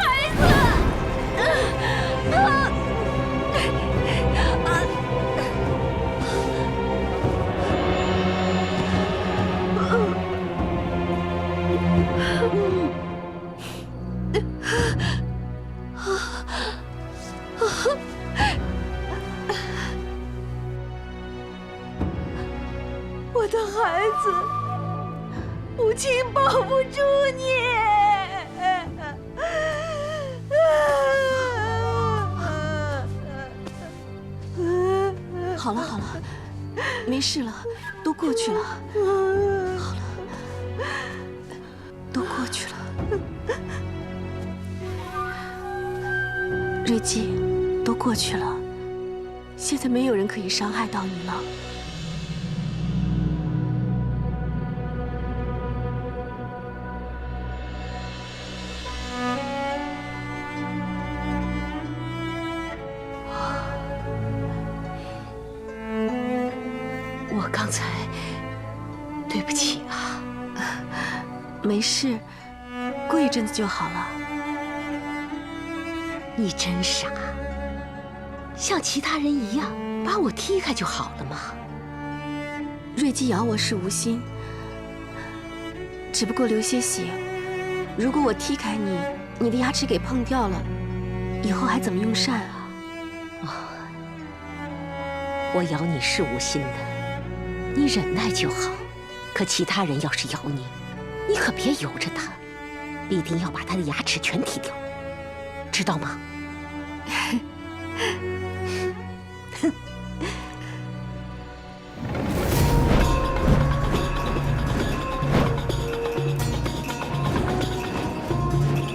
我的孩子，母亲保不住你。好了好了，没事了，都过去了。好了，都过去了。瑞姬，都过去了，现在没有人可以伤害到你了。我刚才对不起啊。没事，过一阵子就好了。你真傻，像其他人一样把我踢开就好了嘛。瑞姬咬我是无心，只不过流些血。如果我踢开你，你的牙齿给碰掉了，以后还怎么用膳啊？我咬你是无心的，你忍耐就好。可其他人要是咬你，你可别由着他，必定要把他的牙齿全踢掉，知道吗？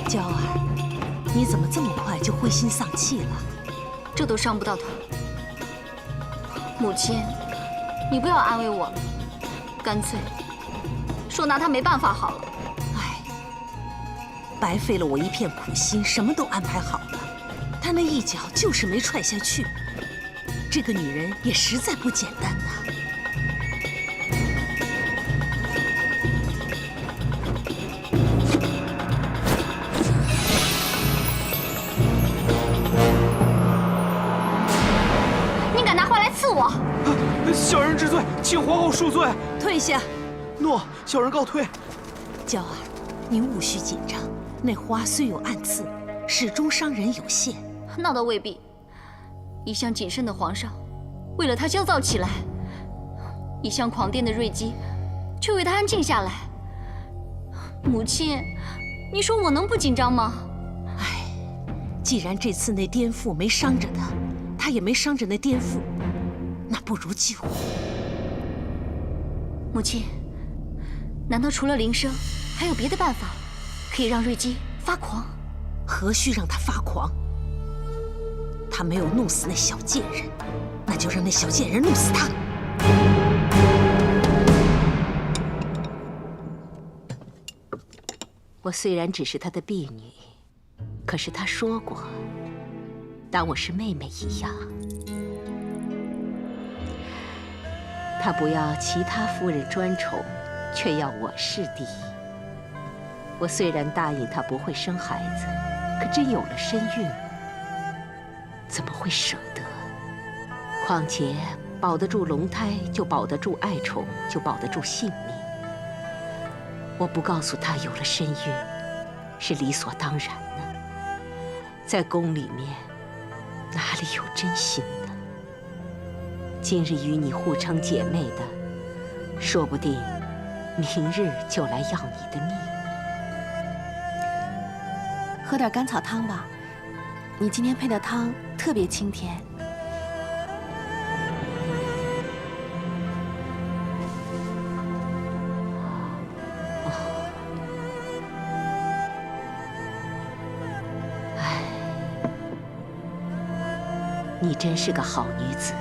娇儿，你怎么这么快就灰心丧气了？这都伤不到他。母亲，你不要安慰我了，干脆说拿他没办法好了。哎，白费了我一片苦心，什么都安排好了，他那一脚就是没踹下去。这个女人也实在不简单呐。你敢拿花来刺我？小人知罪，请皇后恕罪。退下。诺，小人告退。娇儿，您勿需紧张，那花虽有暗刺，始终伤人有限。那倒未必。一向谨慎的皇上，为了他焦躁起来；一向狂癫的瑞姬，却为他安静下来。母亲，你说我能不紧张吗？唉，既然这次那颠覆没伤着他，他也没伤着那颠覆，那不如就……母亲，难道除了铃声，还有别的办法，可以让瑞姬发狂？何须让他发狂？他没有弄死那小贱人，那就让那小贱人弄死他。我虽然只是他的婢女，可是他说过，当我是妹妹一样。他不要其他夫人专宠，却要我侍第一。我虽然答应他不会生孩子，可真有了身孕，怎么会舍得？况且保得住龙胎，就保得住爱宠，就保得住性命。我不告诉他有了身孕，是理所当然的。在宫里面，哪里有真心呢？今日与你互称姐妹的，说不定明日就来要你的命。喝点甘草汤吧，你今天配的汤特别清甜。唉，你真是个好女子，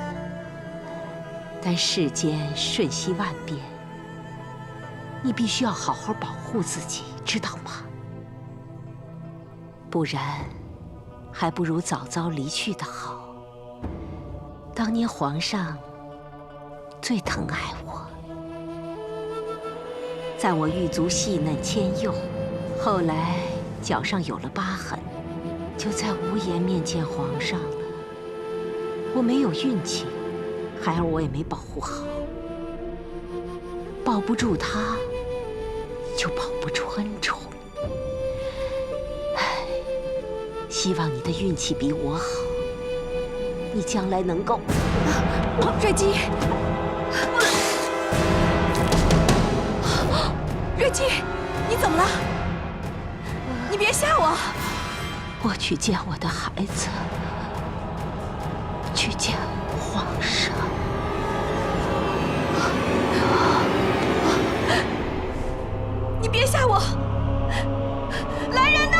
但世间瞬息万变，你必须要好好保护自己，知道吗？不然，还不如早早离去的好。当年皇上最疼爱我，在我玉足细嫩纤幼，后来脚上有了疤痕，就再无颜面见皇上了。我没有运气，孩儿我也没保护好，保不住他，就保不住恩宠。希望你的运气比我好，你将来能够……瑞姬，瑞姬，你怎么了？你别吓我！我去见我的孩子，去见皇上。你别吓我！来人呐！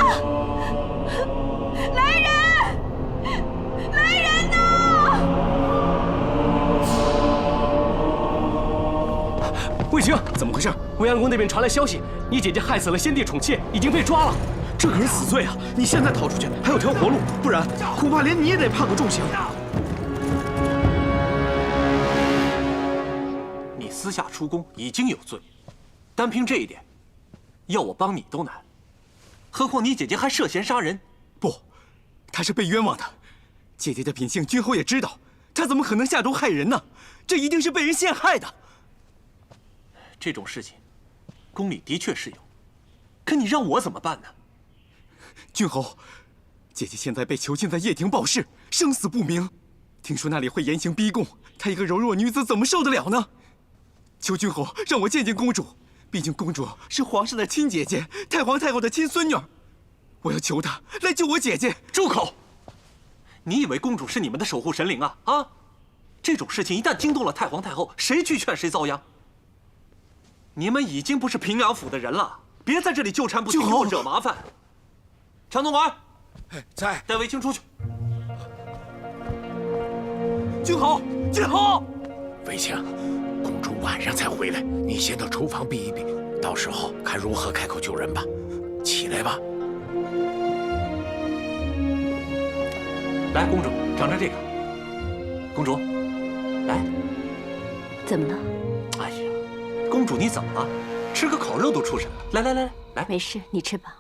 来人！来人呐！卫青，怎么回事？维安宫那边传来消息，你姐姐害死了先帝宠妾，已经被抓了。这可是死罪啊！你现在逃出去还有条活路，不然恐怕连你也得判个重刑。你私下出宫已经有罪，单凭这一点，要我帮你都难，何况你姐姐还涉嫌杀人。不，她是被冤枉的。姐姐的品性，君侯也知道，她怎么可能下毒害人呢？这一定是被人陷害的。这种事情，宫里的确是有，可你让我怎么办呢？君侯，姐姐现在被囚禁在掖庭报室，生死不明。听说那里会严刑逼供，她一个柔弱女子怎么受得了呢？求君侯让我见见公主，毕竟公主是皇上的亲姐姐，太皇太后的亲孙女。我要求她来救我姐姐。住口！你以为公主是你们的守护神灵啊？啊！这种事情一旦惊动了太皇太后，谁去劝谁遭殃。你们已经不是平阳府的人了，别在这里纠缠不清，给我惹麻烦。常总管，在，带卫青出去。君侯，君侯！卫青，公主晚上才回来，你先到厨房避一避，到时候看如何开口救人吧。起来吧。来，公主，尝尝这个。公主，来。怎么了？哎呀，公主你怎么了？吃个烤肉都出神了。来来来来，没事，你吃吧。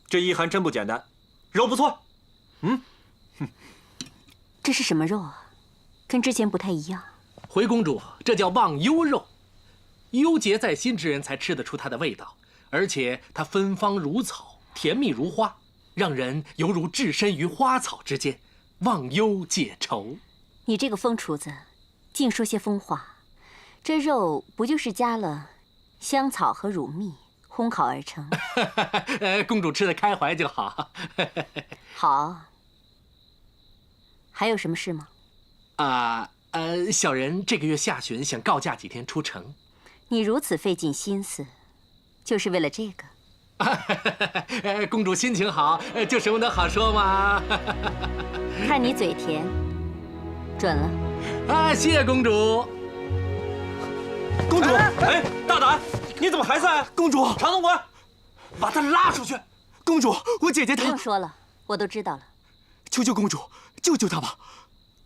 这一寒真不简单，肉不错。这是什么肉啊？跟之前不太一样。回公主，这叫忘忧肉，忧结在心之人才吃得出它的味道，而且它芬芳如草，甜蜜如花，让人犹如置身于花草之间，忘忧解愁。你这个疯厨子，净说些疯话。这肉不就是加了香草和乳蜜烘烤而成？公主吃得开怀就好。好。还有什么事吗？小人这个月下旬想告假几天出城。你如此费尽心思，就是为了这个？公主心情好，就什么都好说嘛。看你嘴甜，准了。谢谢公主。公主，哎，大胆，你怎么还在？公主，常总管，把他拉出去。公主，我姐姐她……不用说了，我都知道了。求求公主，救救她吧。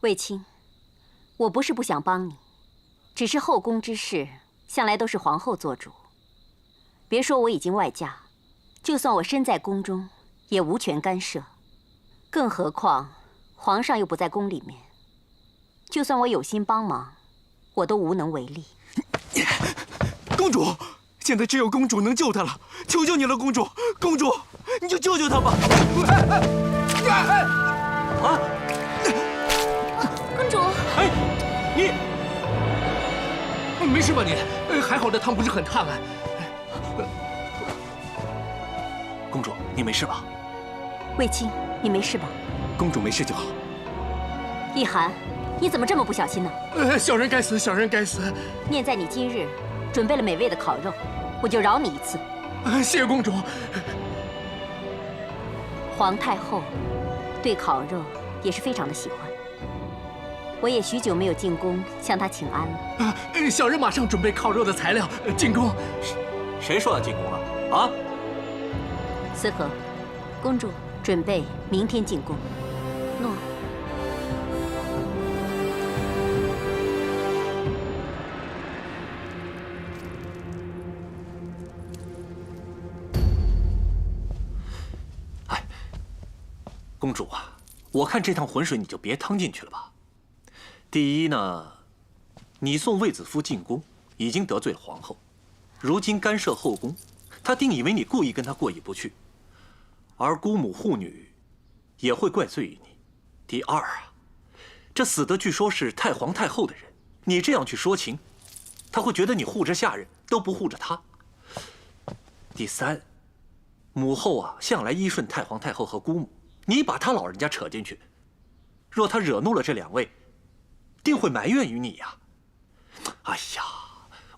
卫青，我不是不想帮你，只是后宫之事向来都是皇后做主。别说我已经外嫁，就算我身在宫中，也无权干涉。更何况皇上又不在宫里面，就算我有心帮忙，我都无能为力。公主，现在只有公主能救她了，求求你了，公主，公主，你就救救她吧！啊！公主，哎，你没事吧你？还好这汤不是很烫啊。公主，你没事吧？卫青，你没事吧？公主没事就好。一寒，你怎么这么不小心呢？小人该死，小人该死。念在你今日准备了美味的烤肉，我就饶你一次。谢谢公主。皇太后对烤肉也是非常的喜欢，我也许久没有进宫向她请安了。小人马上准备烤肉的材料，进宫。谁说要进宫了？啊？思和，公主准备明天进宫。诺。公主啊，我看这趟浑水你就别趟进去了吧。第一呢，你送卫子夫进宫已经得罪了皇后，如今干涉后宫，她定以为你故意跟她过意不去，而姑母护女也会怪罪于你。第二啊，这死的据说是太皇太后的人，你这样去说情，她会觉得你护着下人都不护着她。第三，母后啊向来依顺太皇太后和姑母。你把他老人家扯进去，若他惹怒了这两位，定会埋怨于你呀。哎呀，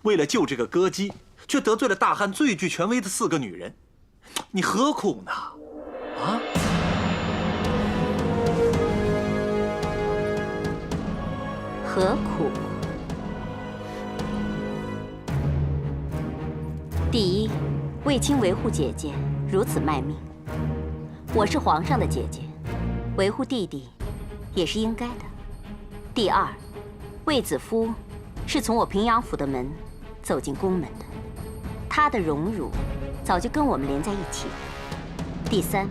为了救这个歌姬，却得罪了大汉最具权威的4个女人，你何苦呢？啊？何苦？第一，卫青维护姐姐如此卖命。我是皇上的姐姐，维护弟弟也是应该的。第二，卫子夫是从我平阳府的门走进宫门的，他的荣辱早就跟我们连在一起了。第三，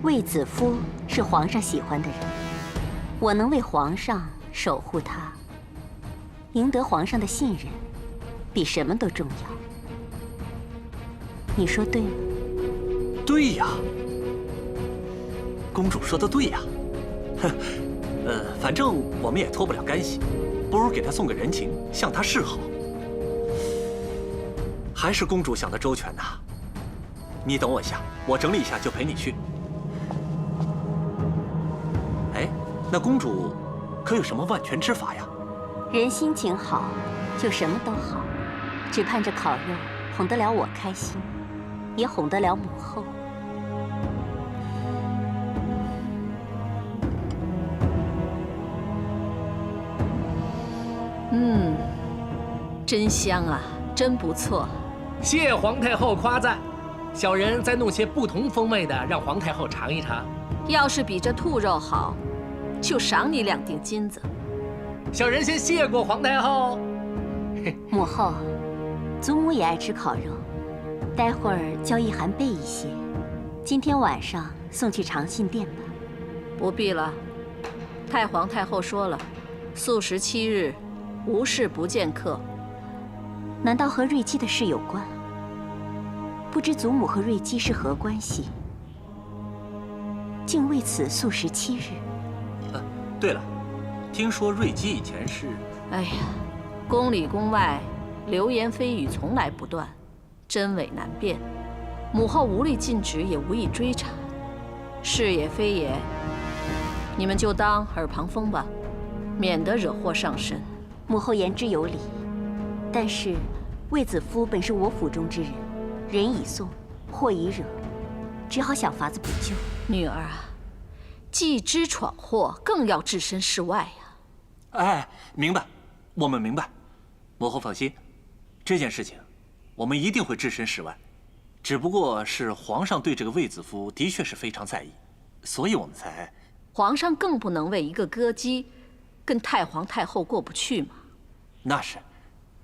卫子夫是皇上喜欢的人，我能为皇上守护他，赢得皇上的信任，比什么都重要。你说对吗？对呀。公主说的对呀，反正我们也脱不了干系，不如给她送个人情，向她示好。还是公主想的周全呐。你等我一下，我整理一下就陪你去。哎，那公主可有什么万全之法呀？人心情好，就什么都好。只盼着烤肉哄得了我开心，也哄得了母后。真香啊，真不错。谢皇太后夸赞，小人再弄些不同风味的，让皇太后尝一尝。要是比这兔肉好，就赏你2锭金子。小人先谢过皇太后。母后，祖母也爱吃烤肉，待会儿叫一涵备一些，今天晚上送去长信殿吧。不必了，太皇太后说了，素食7日，无事不见客。难道和瑞姬的事有关？不知祖母和瑞姬是何关系，竟为此素食7日。对了，听说瑞姬以前是……哎呀，宫里宫外流言蜚语从来不断，真伪难辨。母后无力禁止，也无意追查，是也非也，你们就当耳旁风吧，免得惹祸上身。母后言之有理，但是卫子夫本是我府中之人，人已送，祸已惹，只好想法子补救。女儿啊，既知闯祸，更要置身事外呀。哎，明白，我们明白。母后放心，这件事情我们一定会置身事外。只不过是皇上对这个卫子夫的确是非常在意，所以我们才……皇上更不能为一个歌姬跟太皇太后过不去嘛。那是，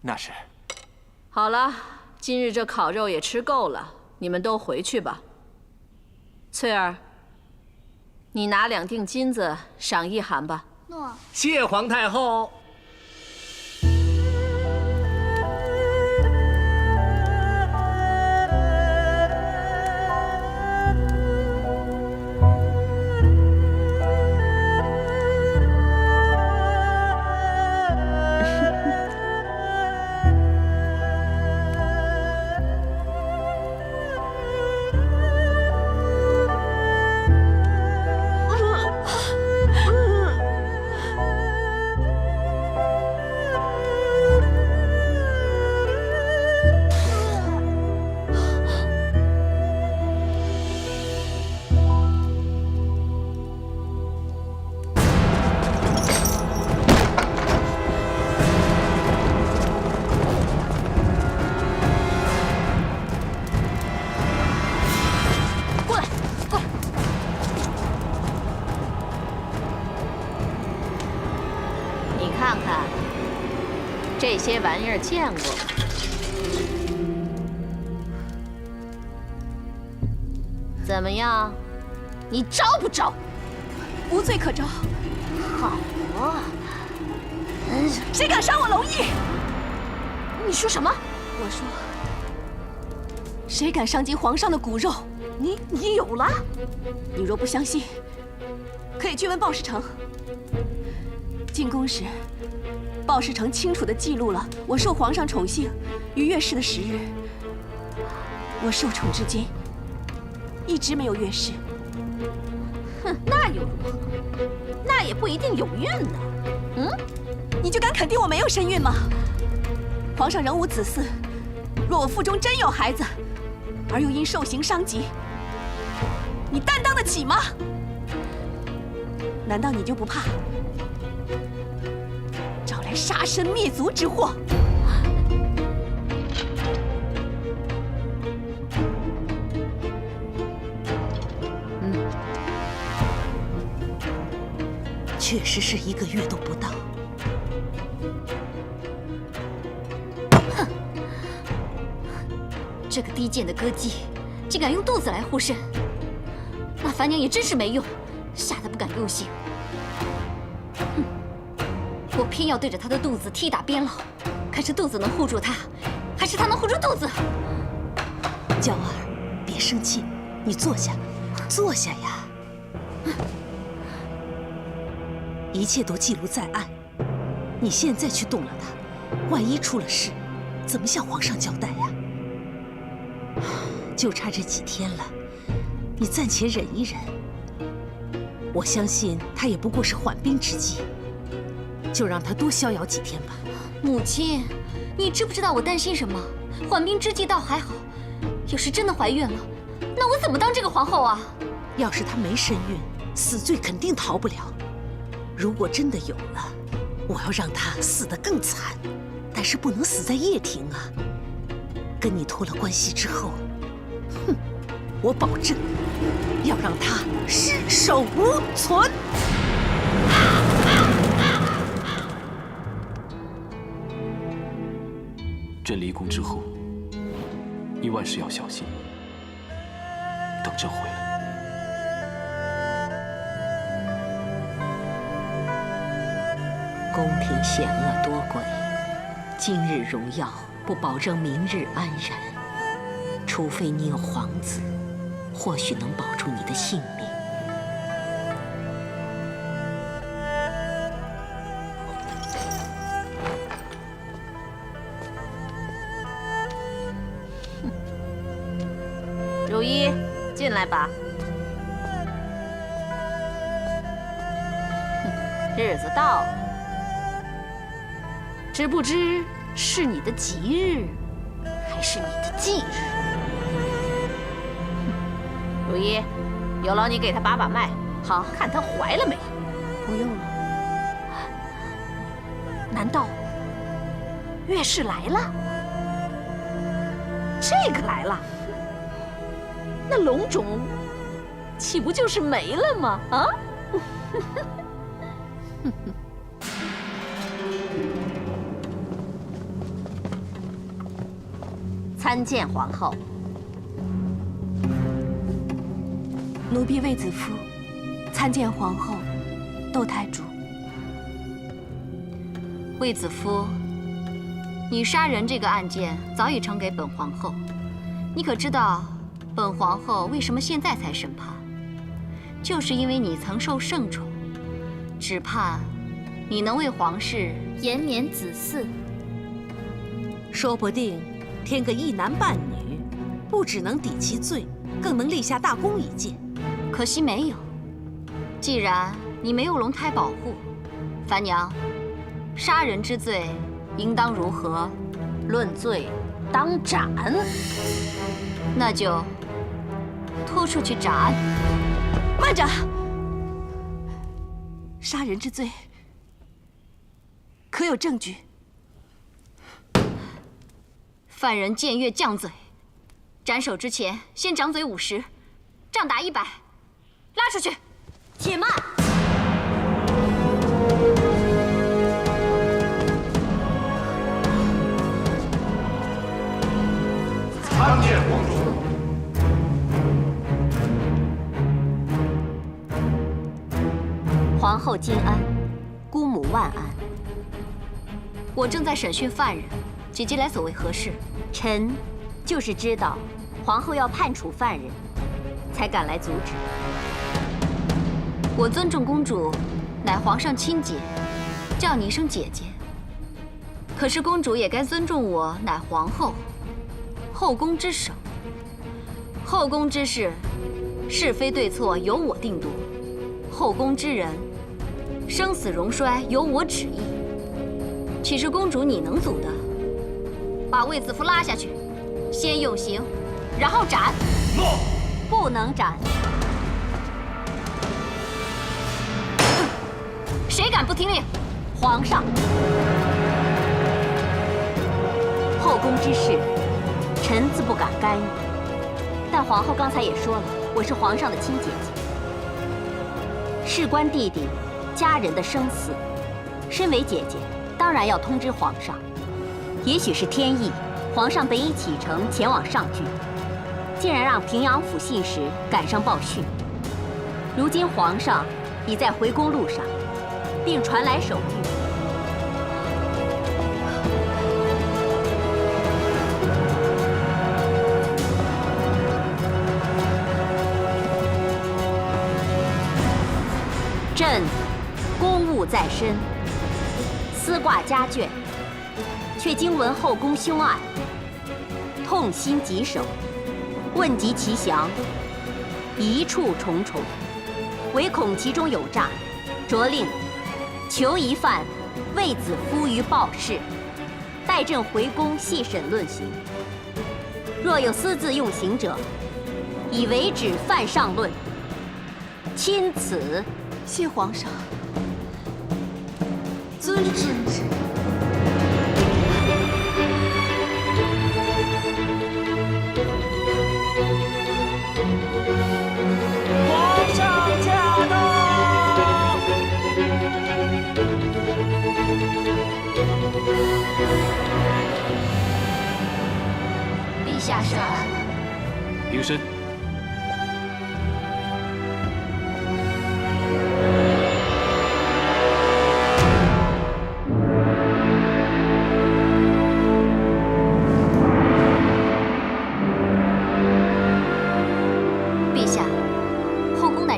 那是。好了，今日这烤肉也吃够了，你们都回去吧。翠儿，你拿2锭金子赏一涵吧。诺。谢皇太后。看看，这些玩意儿见过。怎么样？你招不招？无罪可招。好啊！谁敢伤我龙翼？你说什么？我说，谁敢伤及皇上的骨肉？你有了？你若不相信，可以去问鲍世成。进宫时，鲍世成清楚地记录了我受皇上宠幸与月事的时日。我受宠至今，一直没有月事。哼，那又如何？那也不一定有孕呢。嗯，你就敢肯定我没有身孕吗？皇上仍无子嗣，若我腹中真有孩子，而又因受刑伤及，你担当得起吗？难道你就不怕招来杀身灭族之祸？确实是1个月都不到。哼，这个低贱的歌姬，竟敢用肚子来护身，那樊娘也真是没用，吓得不敢用刑。哼，我偏要对着她的肚子踢打鞭烙，看是肚子能护住她，还是她能护住肚子。娇儿，别生气，你坐下，坐下呀。一切都记录在案，你现在去动了他，万一出了事，怎么向皇上交代呀？就差这几天了，你暂且忍一忍。我相信他也不过是缓兵之计，就让他多逍遥几天吧。母亲，你知不知道我担心什么？缓兵之计倒还好，要是真的怀孕了，那我怎么当这个皇后啊？要是她没身孕，死罪肯定逃不了。如果真的有了，我要让她死得更惨，但是不能死在掖庭啊。跟你脱了关系之后，哼，我保证要让她尸首无存。朕离宫之后，你万事要小心。等朕回来。宫廷险恶多诡，今日荣耀不保证明日安然。除非你有皇子，或许能保住你的性命。如一，进来吧。日子到了，知不知是你的吉日，还是你的忌日？如一，有劳你给她把把脉，好看她怀了没有。不用了。难道月事来了？这个来了，那龙种岂不就是没了吗？啊？参见皇后。奴婢卫子夫参见皇后、窦太主。卫子夫，你杀人这个案件早已呈给本皇后，你可知道本皇后为什么现在才审判？就是因为你曾受圣宠，只盼你能为皇室延年子嗣。说不定添个一男半女，不只能抵其罪，更能立下大功一件。可惜没有。既然你没有龙胎保护，樊娘，杀人之罪应当如何？论罪，当斩。那就拖出去斩。慢着，杀人之罪可有证据？犯人僭越犟嘴，斩首之前先掌嘴50，杖打100，拉出去。且慢！参见皇主。皇后金安，姑母万安。我正在审讯犯人，姐姐来所为何事？臣就是知道皇后要判处犯人，才赶来阻止。我尊重公主，乃皇上亲姐，叫你一声姐姐。可是公主也该尊重我，乃皇后，后宫之首。后宫之事，是非对错由我定夺；后宫之人，生死荣衰由我旨意。岂是公主你能阻的？把卫子夫拉下去，先用刑，然后斩。诺，不能斩。谁敢不听令？皇上，后宫之事，臣自不敢干预。但皇后刚才也说了，我是皇上的亲姐姐，事关弟弟家人的生死，身为姐姐，当然要通知皇上。也许是天意，皇上本已启程前往上郡，竟然让平阳府信使赶上报讯。如今皇上已在回宫路上，并传来手谕。朕公务在身，司挂家眷，却经闻后宫凶案，痛心疾首，问及其详，疑处重重，唯恐其中有诈，着令求疑犯卫子夫于报事，待朕回宫细审论刑。若有私自用刑者，以为止犯上论。钦此。谢皇上。遵旨。皇上驾到！陛下圣安。平身。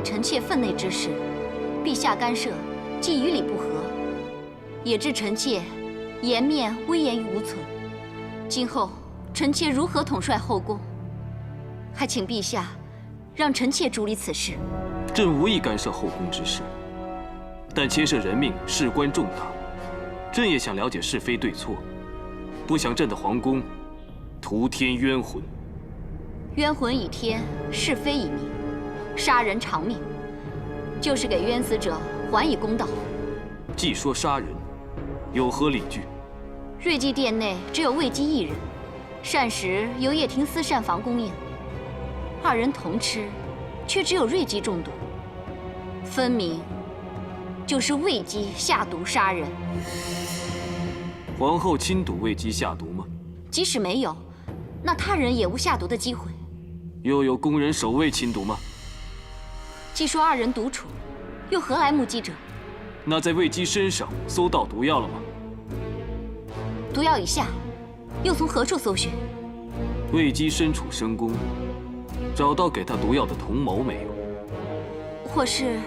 臣妾分内之事，陛下干涉，既与理不合，也致臣妾颜面威严于无存。今后臣妾如何统帅后宫？还请陛下让臣妾主理此事。朕无意干涉后宫之事，但牵涉人命，事关重大，朕也想了解是非对错，不想朕的皇宫徒添冤魂。冤魂已添，是非已明。杀人偿命，就是给冤死者还以公道。既说杀人，有何理据？瑞姬殿内只有魏姬一人，膳食由叶廷私膳房供应，二人同吃，却只有瑞姬中毒，分明就是魏姬下毒杀人。皇后亲睹魏姬下毒吗？即使没有，那他人也无下毒的机会。又有宫人守卫亲毒吗？既说二人独处，又何来目击者？那在魏姬身上搜到毒药了吗？毒药已下，又从何处搜寻？魏姬身处深宫，找到给她毒药的同谋没有？或是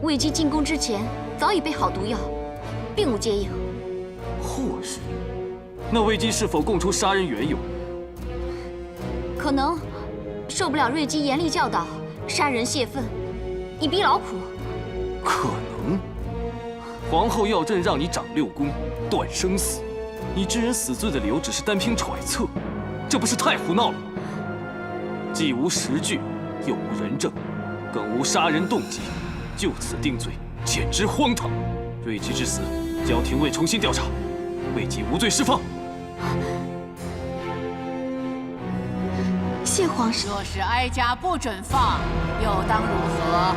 魏姬进宫之前早已备好毒药，并无接应？或是，那魏姬是否供出杀人缘由？可能受不了瑞姬严厉教导。杀人泄愤，以逼劳苦。可能。皇后要朕让你掌6宫，断生死，你致人死罪的理由只是单凭揣测，这不是太胡闹了吗？既无实据，又无人证，更无杀人动机，就此定罪，简直荒唐。瑞姬之死，交廷尉重新调查，魏姬无罪释放。谢皇上。若是哀家不准放，又当如何？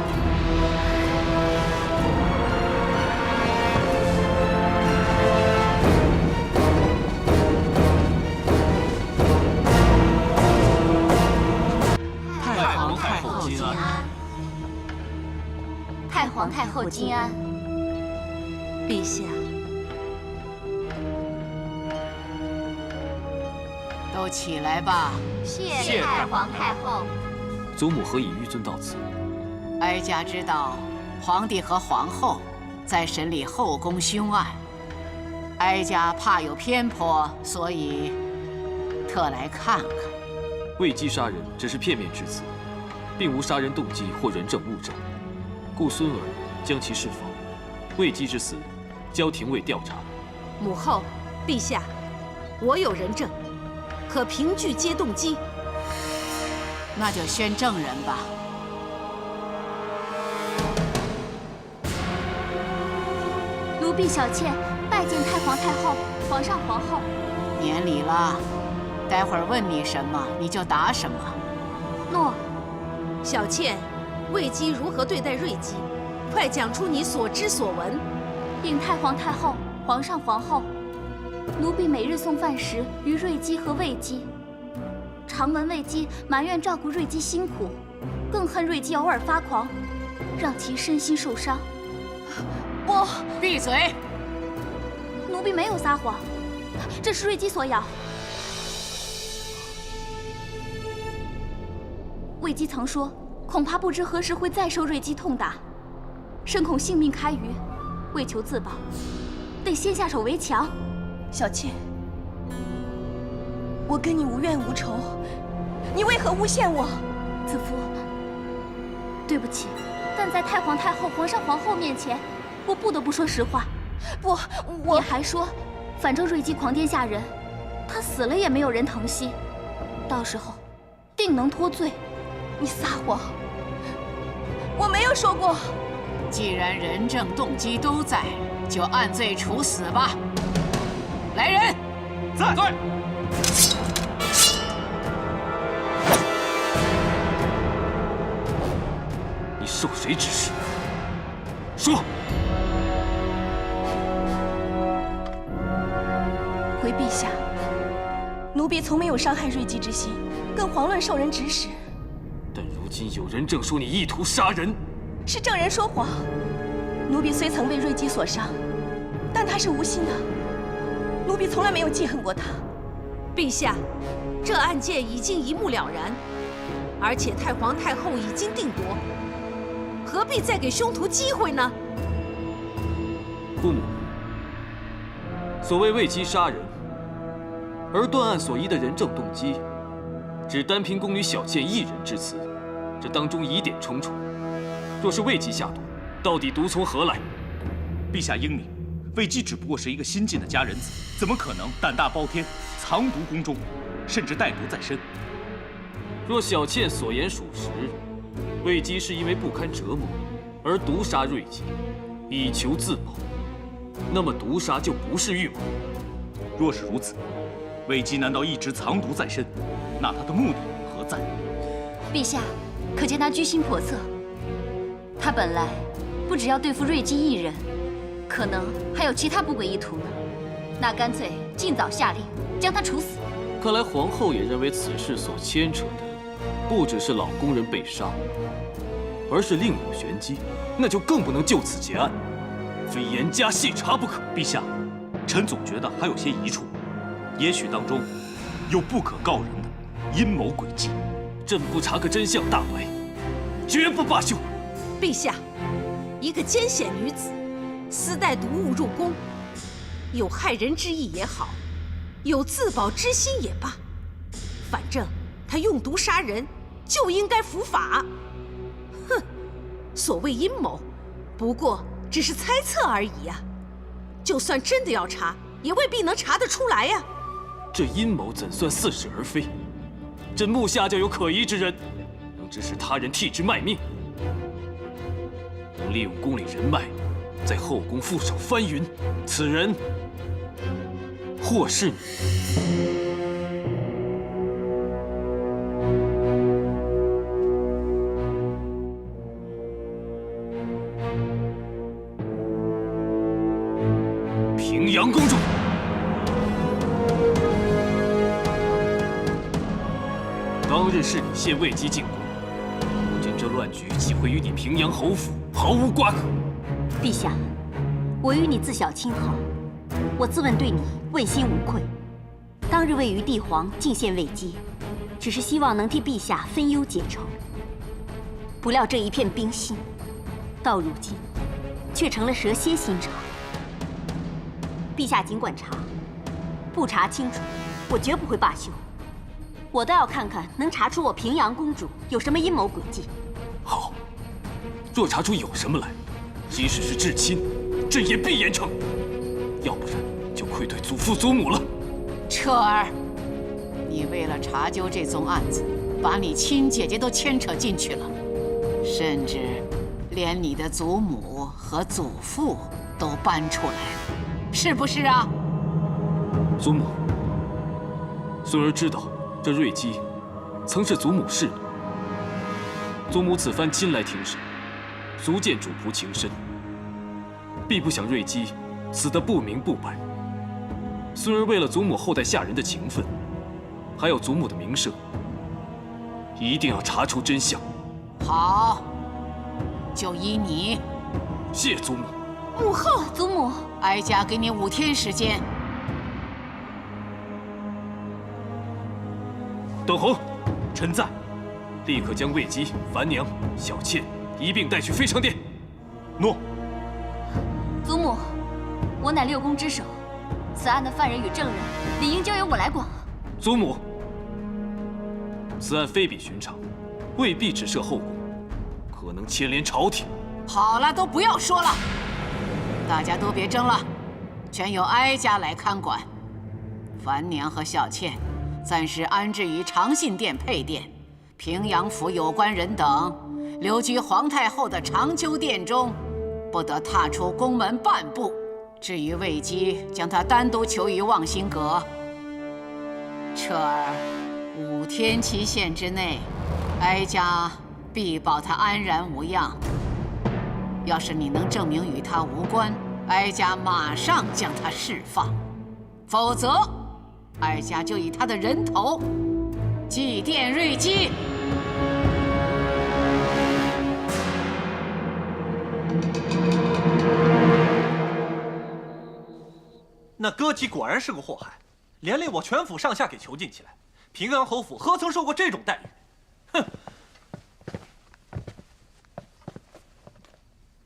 太皇太后金安。太皇太后金安。陛下。都起来吧！谢太皇太后。祖母何以纡尊到此？哀家知道皇帝和皇后在审理后宫凶案，哀家怕有偏颇，所以特来看看。魏姬杀人只是片面之词，并无杀人动机或人证物证，故孙儿将其释放。魏姬之死，交廷尉调查。母后，陛下，我有人证。可凭据皆动机，那就宣证人吧。奴婢小妾拜见太皇太后、皇上皇后。免礼了，待会儿问你什么你就答什么。诺。小妾，魏姬如何对待瑞姬？快讲出你所知所闻。禀太皇太后、皇上皇后。奴婢每日送饭时与瑞姬和魏姬，常闻魏姬埋怨照顾瑞姬辛苦，更恨瑞姬偶尔发狂，让其身心受伤。我闭嘴！奴婢没有撒谎，这是瑞姬所咬。魏姬曾说，恐怕不知何时会再受瑞姬痛打，深恐性命堪虞，为求自保，得先下手为强。小妾，我跟你无怨无仇，你为何诬陷我？子夫，对不起，但在太皇太后、皇上皇后面前，我不得不说实话。不，你还说反正瑞姬狂天下人，他死了也没有人疼惜，到时候定能脱罪。你撒谎！我没有说过。既然人证动机都在，就按罪处死吧。来人，在。你受谁指使？说。回陛下，奴婢从没有伤害瑞姬之心，更遑论受人指使。但如今有人证说你意图杀人，是证人说谎。奴婢虽曾被瑞姬所伤，但她是无心的，奴婢从来没有记恨过她。陛下，这案件已经一目了然，而且太皇太后已经定夺，何必再给凶徒机会呢？姑母，所谓为姬杀人，而断案所依的人证动机，只单凭宫女小倩一人之词，这当中疑点重重。若是为姬下毒，到底毒从何来？陛下英明，为姬只不过是一个新晋的佳人子，怎么可能胆大包天，藏毒宫中，甚至带毒在身？若小倩所言属实，为姬是因为不堪折磨而毒杀瑞姬，以求自保，那么毒杀就不是预谋。若是如此，为姬难道一直藏毒在身？那他的目的何在？陛下，可见他居心叵测。他本来不只要对付瑞姬一人，可能还有其他不轨意图呢。那干脆尽早下令将他处死。看来皇后也认为此事所牵扯的不只是老宫人被杀，而是另有玄机，那就更不能就此结案，非严加细查不可。陛下，臣总觉得还有些疑处，也许当中有不可告人的阴谋诡计。朕不查个真相大白，绝不罢休。陛下，一个奸险女子私带毒物入宫，有害人之意也好，有自保之心也罢，反正她用毒杀人就应该伏法。哼，所谓阴谋，不过只是猜测而已呀。就算真的要查，也未必能查得出来呀。这阴谋怎算似是而非？朕目下就有可疑之人，能指使他人替之卖命，能利用宫里人脉，在后宫覆手翻云。此人，或是你。平阳公主。当日是你先为姬进宫，如今这乱局岂会与你平阳侯府毫无瓜葛？陛下，我与你自小亲好，我自问对你问心无愧。当日为于帝皇进献为姬，只是希望能替陛下分忧解愁。不料这一片冰心，到如今却成了蛇蝎心肠。陛下尽管查，不查清楚，我绝不会罢休。我倒要看看能查出我平阳公主有什么阴谋诡计。好，若查出有什么来，即使是至亲，朕也必严惩。要不然就愧对祖父祖母了。彻儿，你为了查究这宗案子，把你亲姐姐都牵扯进去了，甚至连你的祖母和祖父都搬出来了，是不是啊？祖母，孙儿知道这瑞姬曾是祖母侍女，祖母此番亲来听审，足见主仆情深，必不想瑞姬死得不明不白。孙儿为了祖母后代下人的情分，还有祖母的名声，一定要查出真相。好，就依你。谢祖母。母后，祖母，哀家给你5天时间。等候，臣在。立刻将魏姬、樊娘、小妾一并带去非常殿。诺。祖母，我乃6宫之首，此案的犯人与证人理应交由我来管。祖母，此案非比寻常，未必只涉后宫，可能牵连朝廷。好了，都不要说了，大家都别争了，全由哀家来看管。樊娘和小倩暂时安置于长信殿配殿，平阳府有关人等留居皇太后的长秋殿中，不得踏出宫门半步。至于魏姬，将她单独囚于望星阁。彻儿5天期限之内，哀家必保她安然无恙。要是你能证明与她无关，哀家马上将她释放；否则，哀家就以她的人头祭奠瑞姬。那歌姬果然是个祸害，连累我全府上下给囚禁起来。平阳侯府何曾受过这种待遇？哼！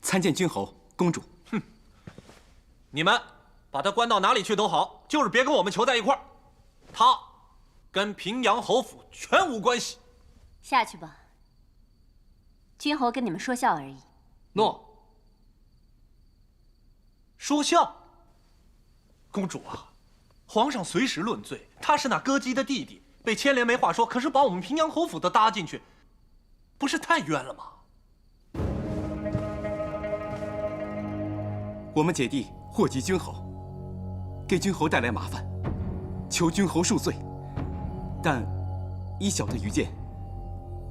参见君侯、公主。哼！你们把他关到哪里去都好，就是别跟我们囚在一块儿。他跟平阳侯府全无关系。下去吧。君侯跟你们说笑而已。诺。说笑。公主啊，皇上随时论罪，他是那歌姬的弟弟，被牵连没话说，可是把我们平阳侯府都搭进去，不是太冤了吗？我们姐弟祸及君侯，给君侯带来麻烦，求君侯恕罪。但依小的愚见，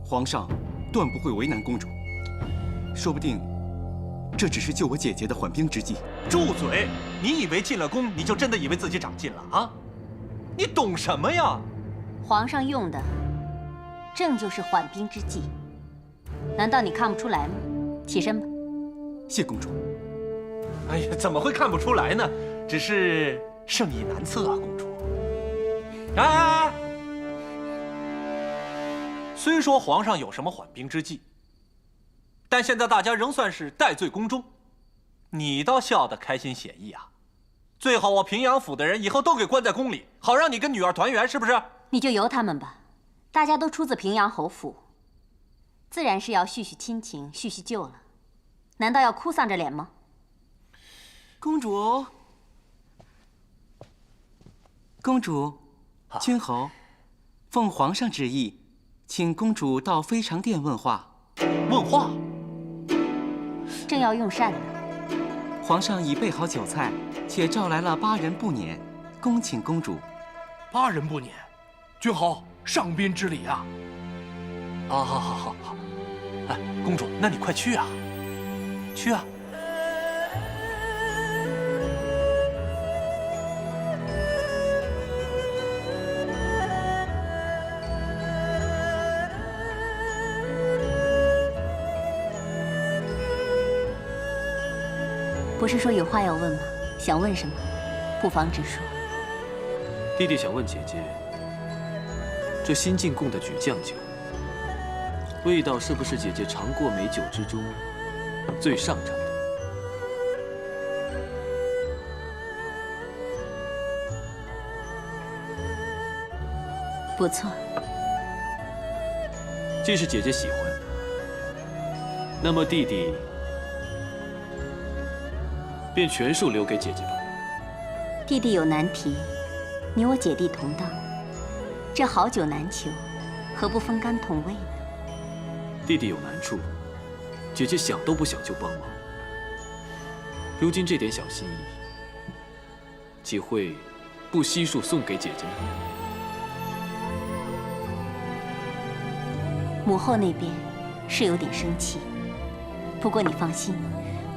皇上断不会为难公主，说不定这只是救我姐姐的缓兵之计。住嘴！你以为进了宫，你就真的以为自己长进了啊？你懂什么呀？皇上用的正就是缓兵之计，难道你看不出来吗？起身吧。谢公主。哎呀，怎么会看不出来呢？只是圣意难测啊，公主。哎！虽说皇上有什么缓兵之计，但现在大家仍算是戴罪宫中，你倒笑得开心显逸啊！最好我平阳府的人以后都给关在宫里，好让你跟女儿团圆，是不是？你就由他们吧，大家都出自平阳侯府，自然是要叙叙亲情，叙叙旧了。难道要哭丧着脸吗？公主，公主，君侯，奉皇上旨意，请公主到非常殿问话。问话？正要用膳呢。皇上已备好酒菜，且召来了8人不撵，恭请公主。8人不撵，君侯上宾之礼啊！啊，好。哎，公主，那你快去啊，去啊！不是说有话要问吗？想问什么，不妨直说。弟弟想问姐姐，这新进贡的举酱酒，味道是不是姐姐尝过美酒之中最上乘的？不错。既是姐姐喜欢，那么弟弟便全数留给姐姐吧。弟弟有难题，你我姐弟同当，这好酒难求，何不分甘同味呢？弟弟有难处，姐姐想都不想就帮忙。如今这点小心意，岂会不悉数送给姐姐呢？母后那边是有点生气，不过你放心，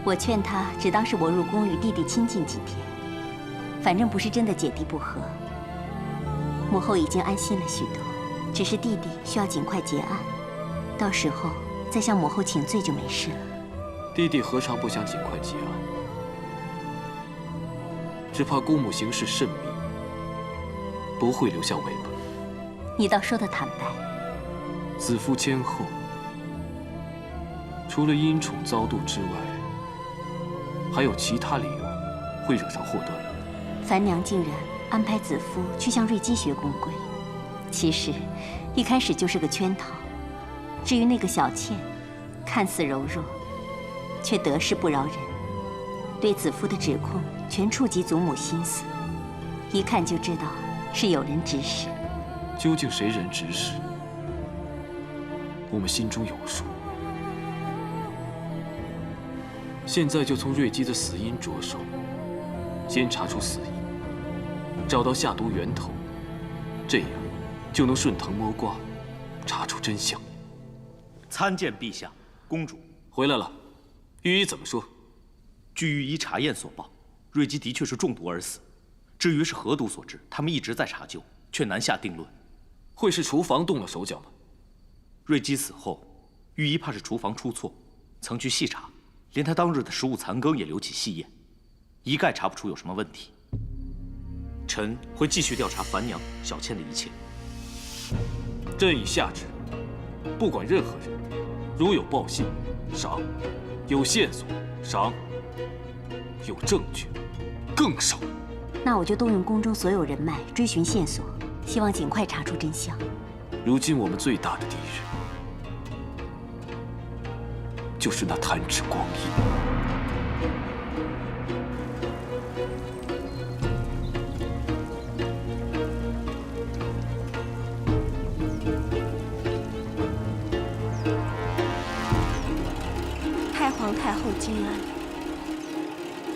我劝她只当是我入宫与弟弟亲近几天，反正不是真的姐弟不和。母后已经安心了许多，只是弟弟需要尽快结案，到时候再向母后请罪就没事了。弟弟何尝不想尽快结案？只怕姑母行事慎密，不会留下尾巴。你倒说得坦白。子夫谦厚，除了因宠遭妒之外，还有其他理由会惹上祸端。樊娘竟然安排子夫去向瑞姬学宫规，其实一开始就是个圈套。至于那个小倩，看似柔弱，却得势不饶人。对子夫的指控全触及祖母心思，一看就知道是有人指使。究竟谁人指使，我们心中有数。现在就从瑞基的死因着手，先查出死因，找到下毒源头，这样就能顺藤摸瓜，查出真相。参见陛下，公主回来了。御医怎么说？据御医查验所报，瑞基的确是中毒而死。至于是何毒所致，他们一直在查究，却难下定论。会是厨房动了手脚吗？瑞基死后，御医怕是厨房出错，曾去细查，连他当日的食物残羹也留起细验，一概查不出有什么问题。臣会继续调查樊娘、小倩的一切。朕已下旨，不管任何人，如有报信，赏；有线索，赏；有证据，更赏。那我就动用宫中所有人脉追寻线索，希望尽快查出真相。如今我们最大的敌人，就是那弹指光阴。太皇太后金安，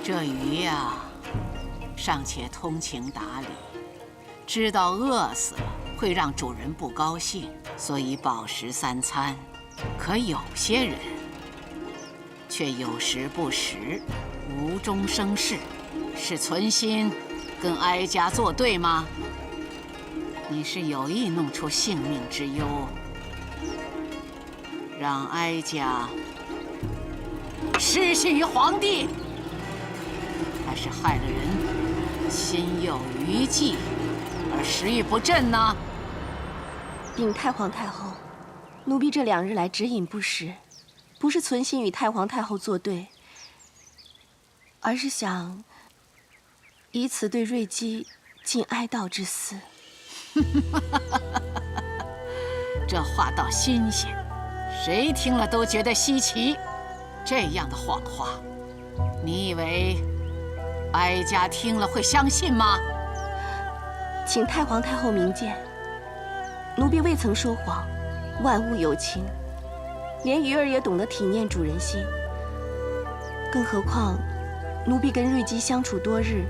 这鱼呀，尚且通情达理，知道饿死了会让主人不高兴，所以饱食3餐。可有些人却有时不食，无中生事，是存心跟哀家作对吗？你是有意弄出性命之忧，让哀家失信于皇帝，还是害了人心有余悸而食欲不振呢？禀太皇太后，奴婢这2日来只饮不食，不是存心与太皇太后作对，而是想以此对瑞基尽哀悼之思。这话倒新鲜，谁听了都觉得稀奇。这样的谎话，你以为哀家听了会相信吗？请太皇太后明鉴，奴婢未曾说谎，万物有情，连鱼儿也懂得体念主人心。更何况，奴婢跟瑞基相处多日，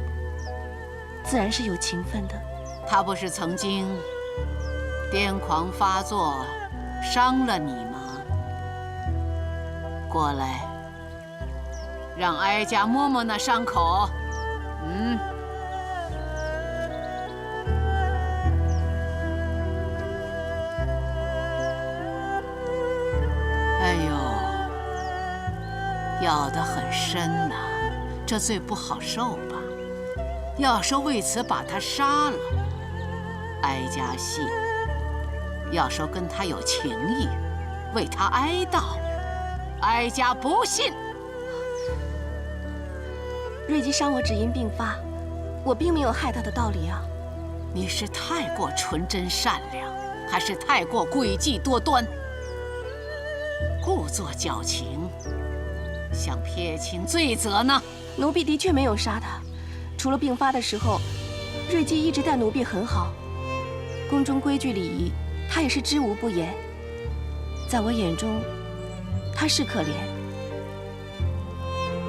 自然是有情分的。他不是曾经癫狂发作，伤了你吗？过来，让哀家摸摸那伤口。哎呦，咬得很深呐，这罪不好受吧？要说为此把他杀了，哀家信；要说跟他有情谊，为他哀悼，哀家不信。瑞基伤我只因病发，我并没有害他的道理啊。你是太过纯真善良，还是太过诡计多端？故作矫情，想撇清罪责呢？奴婢的确没有杀他，除了病发的时候，瑞基一直待奴婢很好，宫中规矩礼仪，他也是知无不言。在我眼中，他是可怜，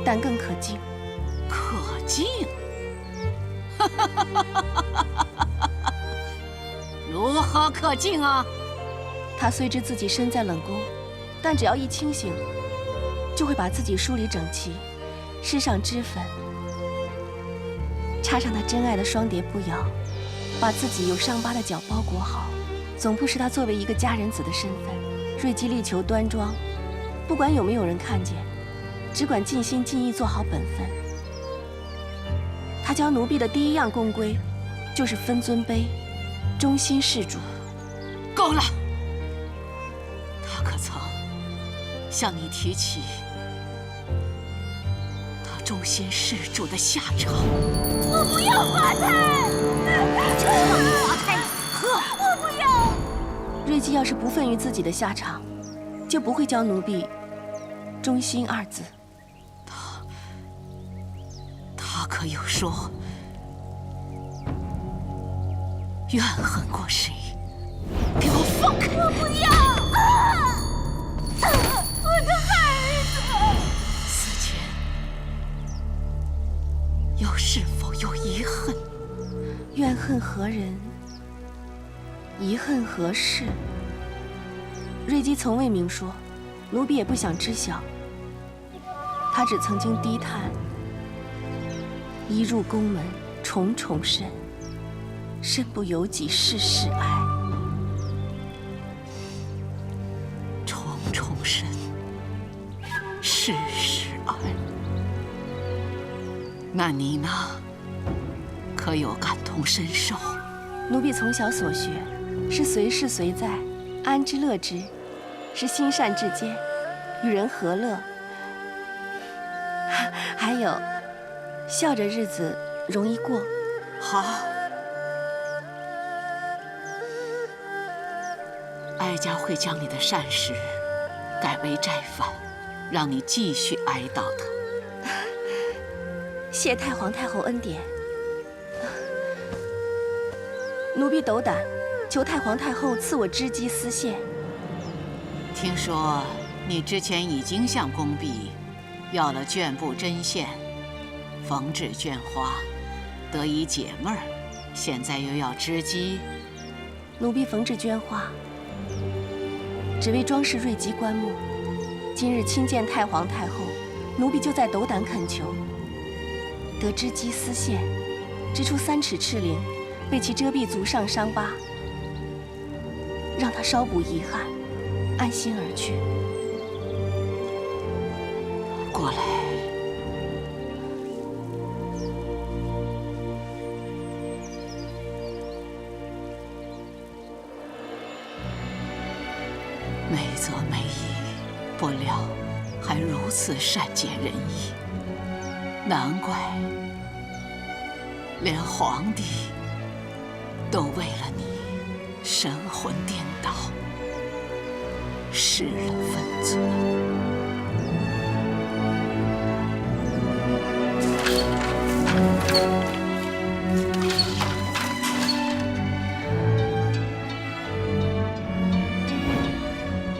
但更可敬。可敬？如何可敬啊？他虽知自己身在冷宫，但只要一清醒，就会把自己梳理整齐，施上脂粉，插上他真爱的双蝶步摇，把自己有伤疤的脚包裹好，总不失他作为一个佳人子的身份。瑞基力求端庄，不管有没有人看见，只管尽心尽意做好本分。他教奴婢的第1样公规，就是分尊卑，忠心事主。够了！他可曾向你提起他忠心事主的下场？我不要华太！华太，喝！我不要！瑞基要是不忿于自己的下场，就不会教奴婢忠心2字。可有说怨恨过谁？给我放开！我不要！我的孩子！思前，又是否有遗恨？怨恨何人？遗恨何事？瑞基从未明说，奴婢也不想知晓。他只曾经低叹：一入宫门，重重深，身不由己，事事哀。重重深，事事哀。那你呢？可有感同身受？奴婢从小所学，是随事随在，安之乐之，是心善至坚，与人和乐。还有，笑着日子容易过。好，哀家会将你的善事改为斋饭，让你继续哀悼他。谢太皇太后恩典。奴婢斗胆，求太皇太后赐我织机丝线。听说你之前已经向宫婢要了绢布针线，缝制绢花，得以解闷儿。现在又要织机，奴婢缝制绢花，只为装饰瑞吉棺木。今日亲见太皇太后，奴婢就在斗胆恳求，得织机丝线，织出3尺赤绫，为其遮蔽足上伤疤，让他稍补遗憾，安心而去。过来。美则美矣，不料还如此善解人意，难怪连皇帝都为了你神魂颠倒，失了分寸。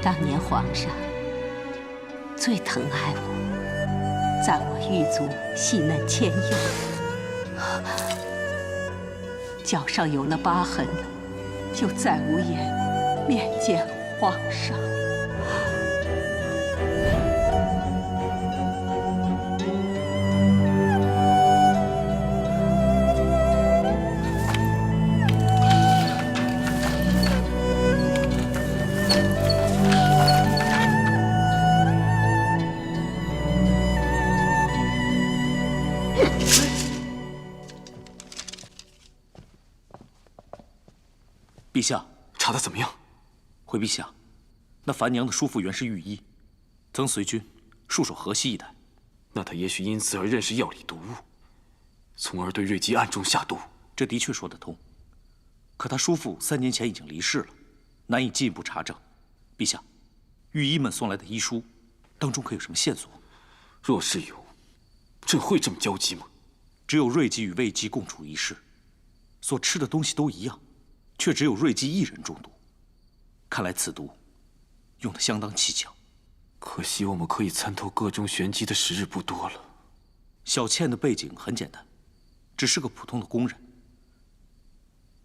当年皇上最疼爱我，在我狱卒细嫩纤幼，脚上有了疤痕，就再无颜面见皇上。陛下，查得怎么样？回陛下，那樊娘的叔父原是御医，曾随军戍守河西一带。那他也许因此而认识药理毒物，从而对瑞吉暗中下毒。这的确说得通。可他叔父3年前已经离世了，难以进一步查证。陛下，御医们送来的医书，当中可有什么线索？若是有，朕会这么焦急吗？只有瑞吉与魏姬共处一室，所吃的东西都一样。却只有瑞基一人中毒，看来此毒用得相当蹊跷。可惜我们可以参透个中玄机的时日不多了。小倩的背景很简单，只是个普通的工人。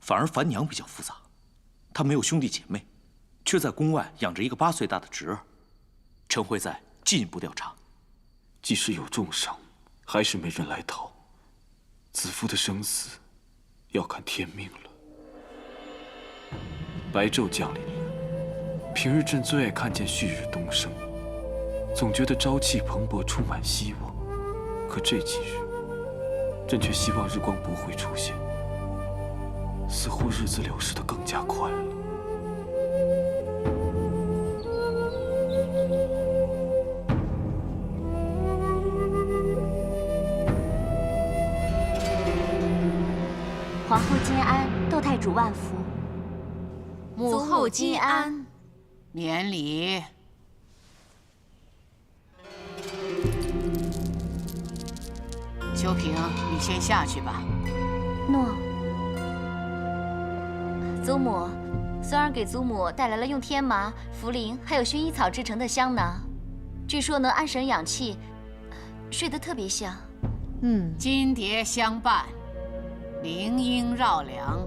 反而樊娘比较复杂，她没有兄弟姐妹，却在宫外养着一个8岁大的侄儿。臣会再进一步调查。即使有重伤，还是没人来讨。子夫的生死，要看天命了。白昼降临了，平日朕最爱看见旭日东升，总觉得朝气蓬勃，充满希望。可这几日，朕却希望日光不会出现，似乎日子流逝得更加快了。皇后金安，窦太主万福。母后金安，免礼。秋萍，你先下去吧。诺。祖母，孙儿给祖母带来了用天麻、茯苓还有薰衣草制成的香囊，据说能安神养气，睡得特别香。金蝶相伴，铃音绕梁。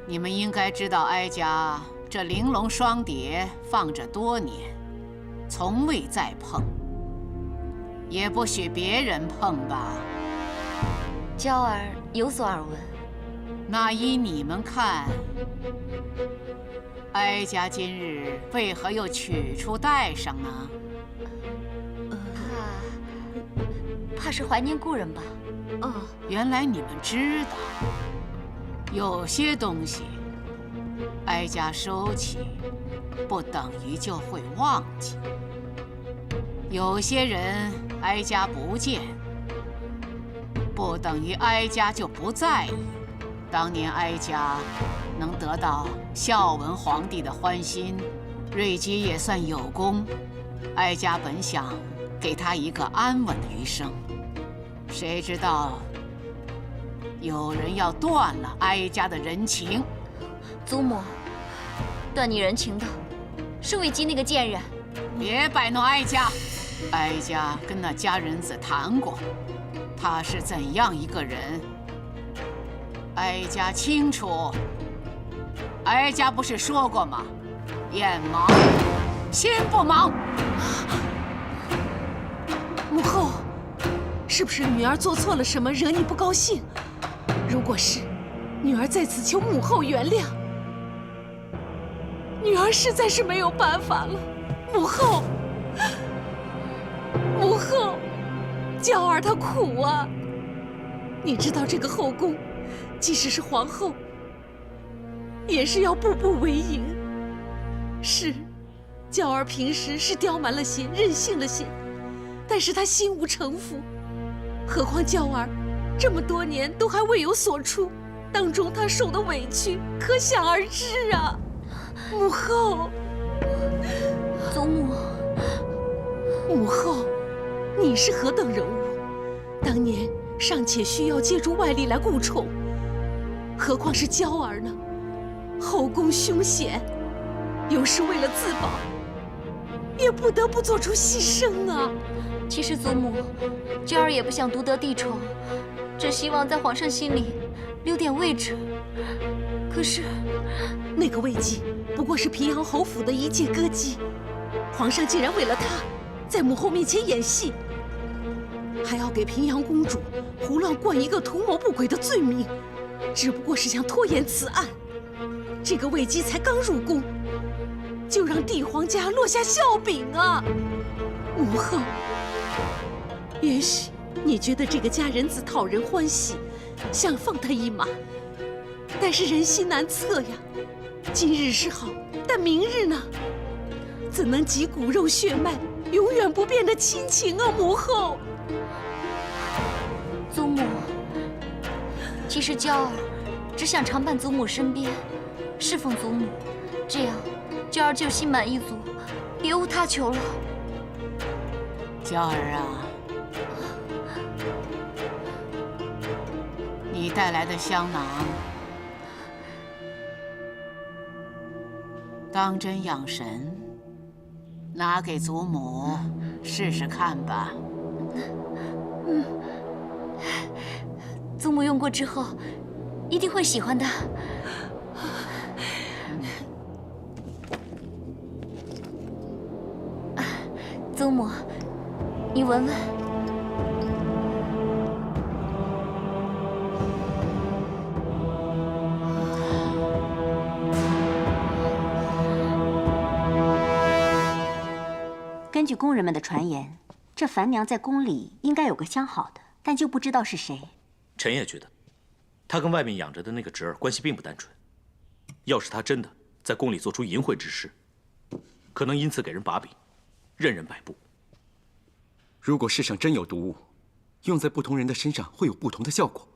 你们应该知道，哀家这玲珑双蝶放着多年，从未再碰，也不许别人碰吧。娇儿有所耳闻。那依你们看，哀家今日为何又取出带上呢？怕是怀念故人吧？原来你们知道，有些东西，哀家收起，不等于就会忘记；有些人，哀家不见，不等于哀家就不在意。当年哀家能得到孝文皇帝的欢心，瑞基也算有功。哀家本想给他一个安稳的余生，谁知道有人要断了哀家的人情。祖母，断你人情的是魏姬那个贱人。别摆弄哀家，哀家跟那佳人子谈过，他是怎样一个人，哀家清楚。哀家不是说过吗？眼盲，心不盲。母后，是不是女儿做错了什么，惹你不高兴？如果是，女儿在此求母后原谅。女儿实在是没有办法了，母后，母后，娇儿她苦啊。你知道这个后宫，即使是皇后，也是要步步为营。是，娇儿平时是刁蛮了些，任性了些，但是她心无城府。何况娇儿这么多年都还未有所出，当中她受的委屈可想而知啊。母后，祖母，母后，你是何等人物？当年尚且需要借助外力来顾宠，何况是娇儿呢？后宫凶险，有时为了自保，也不得不做出牺牲啊。其实祖母，娇儿也不想独得帝宠，只希望在皇上心里留点位置。可是，那个魏姬不过是平阳侯府的一介歌姬，皇上竟然为了她，在母后面前演戏，还要给平阳公主胡乱冠一个图谋不轨的罪名，只不过是想拖延此案。这个魏姬才刚入宫，就让帝皇家落下笑柄啊！母后，也许你觉得这个佳人子讨人欢喜，想放她一马，但是人心难测呀。今日是好，但明日呢？怎能及骨肉血脉永远不变的亲情啊，母后！祖母，其实娇儿只想常伴祖母身边，侍奉祖母，这样娇儿就心满意足，别无他求了。娇儿啊，你带来的香囊，当真养神，拿给祖母试试看吧。祖母用过之后，一定会喜欢的。祖母，你闻闻。根据宫人们的传言，这樊娘在宫里应该有个相好的，但就不知道是谁。臣也觉得，她跟外面养着的那个侄儿关系并不单纯。要是她真的在宫里做出淫秽之事，可能因此给人把柄，任人摆布。如果世上真有毒物，用在不同人的身上会有不同的效果，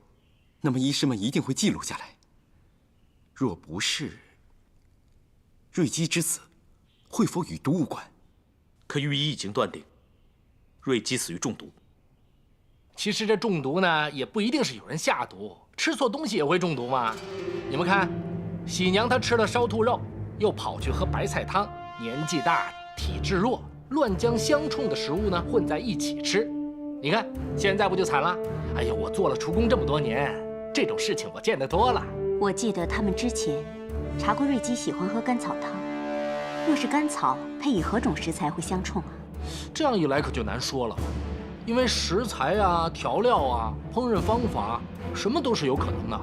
那么医师们一定会记录下来。若不是，瑞姬之死会否与毒无关？可御医已经断定，瑞姬死于中毒。其实这中毒呢，也不一定是有人下毒，吃错东西也会中毒嘛。你们看，喜娘她吃了烧兔肉，又跑去喝白菜汤，年纪大，体质弱，乱将相冲的食物呢混在一起吃。你看现在不就惨了？哎呀，我做了厨工这么多年，这种事情我见得多了。我记得他们之前查过瑞姬喜欢喝甘草汤，若是甘草配以何种食材会相冲啊？这样一来可就难说了，因为食材啊、调料啊、烹饪方法，什么都是有可能的。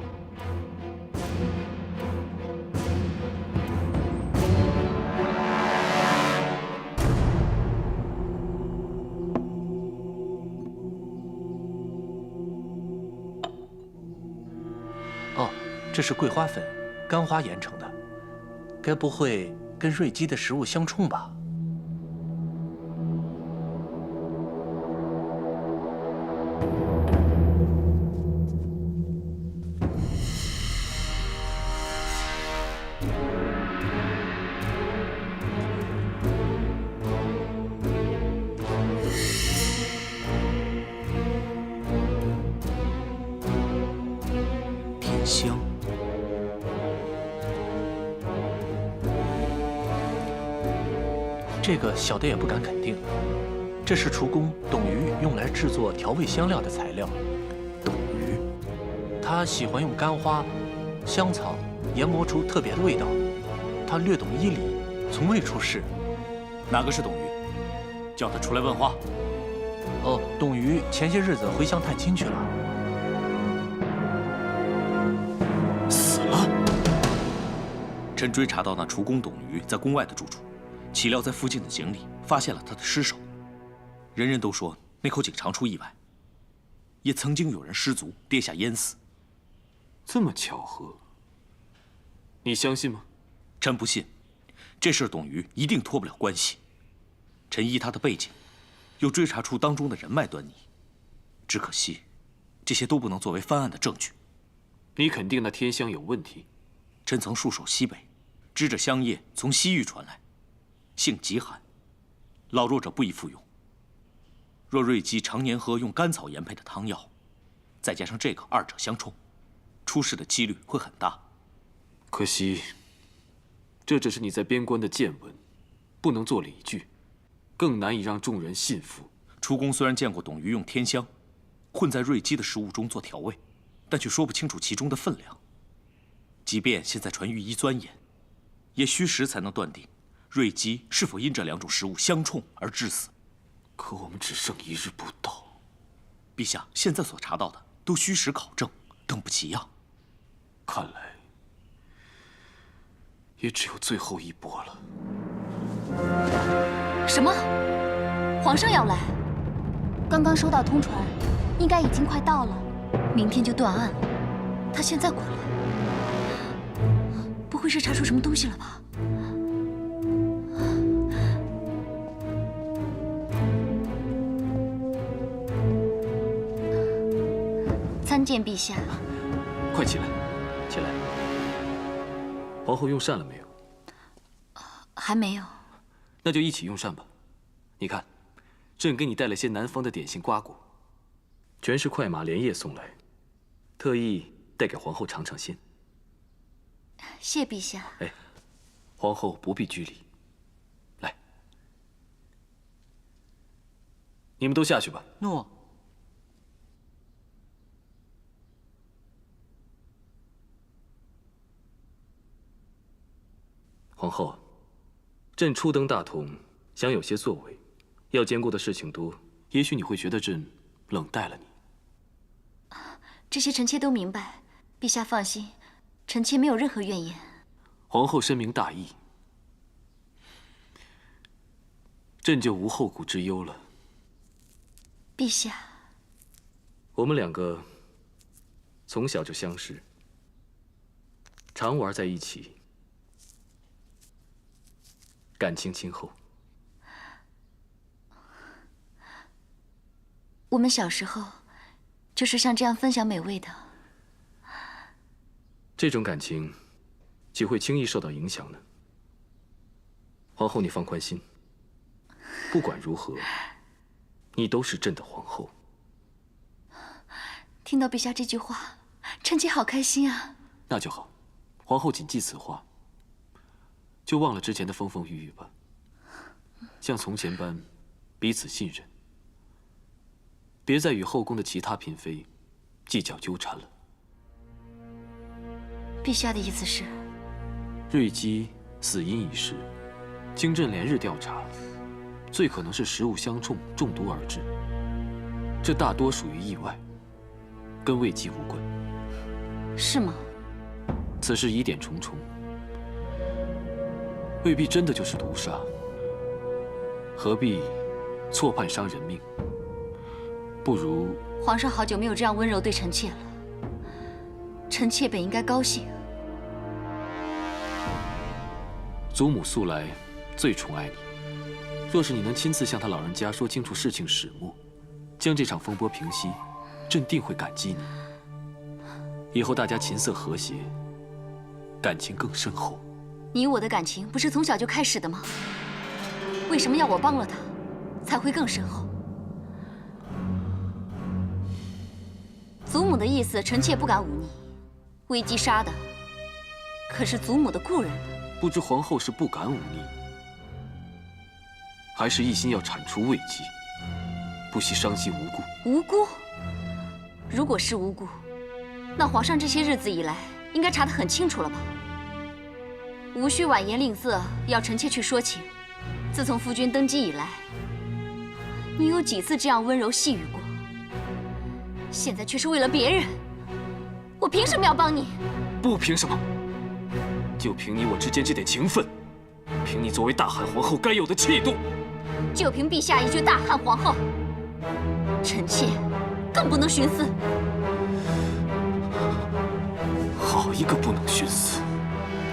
哦，这是桂花粉，干花研成的，该不会跟瑞姬的食物相冲吧？香，这个小的也不敢肯定。这是厨工董鱼用来制作调味香料的材料。董鱼，他喜欢用干花、香草研磨出特别的味道。他略懂医理，从未出世。哪个是董鱼？叫他出来问话。哦，董鱼前些日子回乡探亲去了。臣追查到那厨工董鱼在宫外的住处，岂料在附近的井里发现了他的尸首。人人都说那口井常出意外，也曾经有人失足跌下淹死。这么巧合，你相信吗？臣不信，这事董鱼一定脱不了关系。臣依他的背景，又追查出当中的人脉端倪，只可惜，这些都不能作为翻案的证据。你肯定那天香有问题？臣曾戍守西北，知这香液从西域传来，性极寒，老弱者不宜服用。若瑞姬常年喝用甘草研配的汤药，再加上这个，二者相冲，出事的几率会很大。可惜，这只是你在边关的见闻，不能做理据，更难以让众人信服。厨工虽然见过董鱼用天香混在瑞姬的食物中做调味，但却说不清楚其中的分量。即便现在传御医钻研，也需时才能断定瑞姬是否因这两种食物相冲而致死。可我们只剩1日不到。陛下现在所查到的都虚实考证，等不及呀。看来也只有最后一搏了。什么？皇上要来？刚刚收到通传，应该已经快到了，明天就断案了。他现在过来，不会是查出什么东西了吧？参见陛下。快起来，起来。皇后用膳了没有？还没有。那就一起用膳吧。你看，朕给你带了些南方的点心瓜果，全是快马连夜送来，特意带给皇后尝尝鲜。谢陛下。哎，皇后不必拘礼。来，你们都下去吧。诺。皇后，朕初登大同，想有些作为，要兼顾的事情多，也许你会觉得朕冷待了你。这些臣妾都明白，陛下放心，臣妾没有任何怨言。皇后深明大义，朕就无后顾之忧了。陛下，我们两个从小就相识，常玩在一起，感情亲厚。我们小时候就是像这样分享美味的。这种感情岂会轻易受到影响呢？皇后，你放宽心，不管如何，你都是朕的皇后。听到陛下这句话，臣妾好开心啊！那就好，皇后谨记此话，就忘了之前的风风雨雨吧，像从前般彼此信任，别再与后宫的其他嫔妃计较纠缠了。陛下的意思是，瑞姬死因已逝，经朕连日调查，最可能是食物相冲中毒而致，这大多属于意外，跟魏姬无关。是吗？此事疑点重重，未必真的就是毒杀，何必错判伤人命？不如皇上好久没有这样温柔对臣妾了，臣妾本应该高兴。祖母素来最宠爱你，若是你能亲自向他老人家说清楚事情始末，将这场风波平息，朕定会感激你。以后大家琴瑟和谐，感情更深厚。你我的感情不是从小就开始的吗？为什么要我帮了他，才会更深厚？祖母的意思，臣妾不敢忤逆。魏姬杀的可是祖母的故人呢。不知皇后是不敢忤逆，还是一心要铲除魏姬，不惜伤及无辜？无辜？如果是无辜，那皇上这些日子以来应该查得很清楚了吧？无需婉言吝啬，要臣妾去说情。自从夫君登基以来，你有几次这样温柔细语过？现在却是为了别人，我凭什么要帮你？不凭什么，就凭你我之间这点情分，凭你作为大汉皇后该有的气度，就凭陛下一句大汉皇后，臣妾更不能徇私。好一个不能徇私！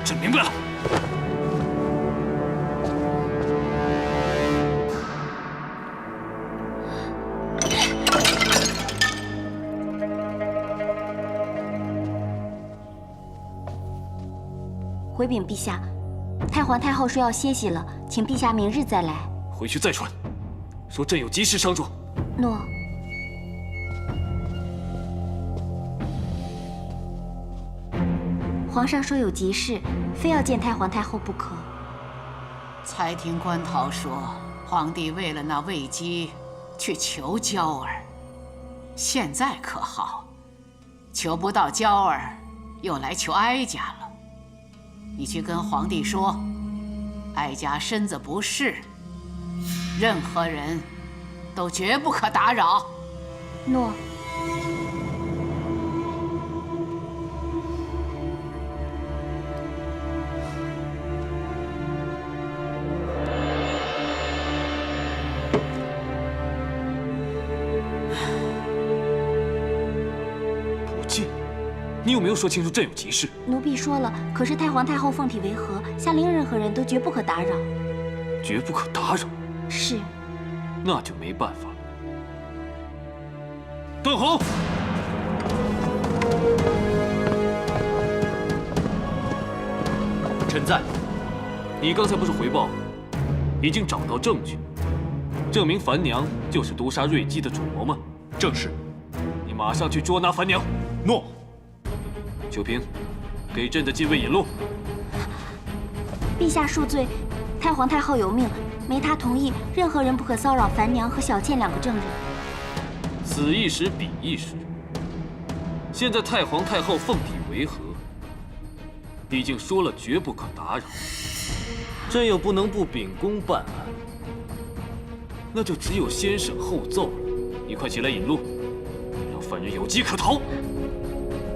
朕明白了。回禀陛下，太皇太后说要歇息了，请陛下明日再来。回去再传，说朕有急事商状。诺。皇上说有急事，非要见太皇太后不可。才听官陶说，皇帝为了那魏姬去求娇儿，现在可好，求不到娇儿，又来求哀家了。你去跟皇帝说，哀家身子不适，任何人都绝不可打扰。诺。你有没有说清楚朕有急事？奴婢说了，可是太皇太后奉体为和，下令任何人都绝不可打扰。绝不可打扰。是。那就没办法了。段宏，臣在。你刚才不是回报，已经找到证据，证明樊娘就是毒杀瑞姬的主谋吗？正是。你马上去捉拿樊娘。诺。秋萍，给朕的禁卫引路。陛下恕罪，太皇太后有命，没他同意，任何人不可骚扰樊娘和小倩两个证人。此一时彼一时。现在太皇太后奉体为和，毕竟说了绝不可打扰，朕又不能不秉公办案，那就只有先审后奏了。你快起来引路，让犯人有机可逃。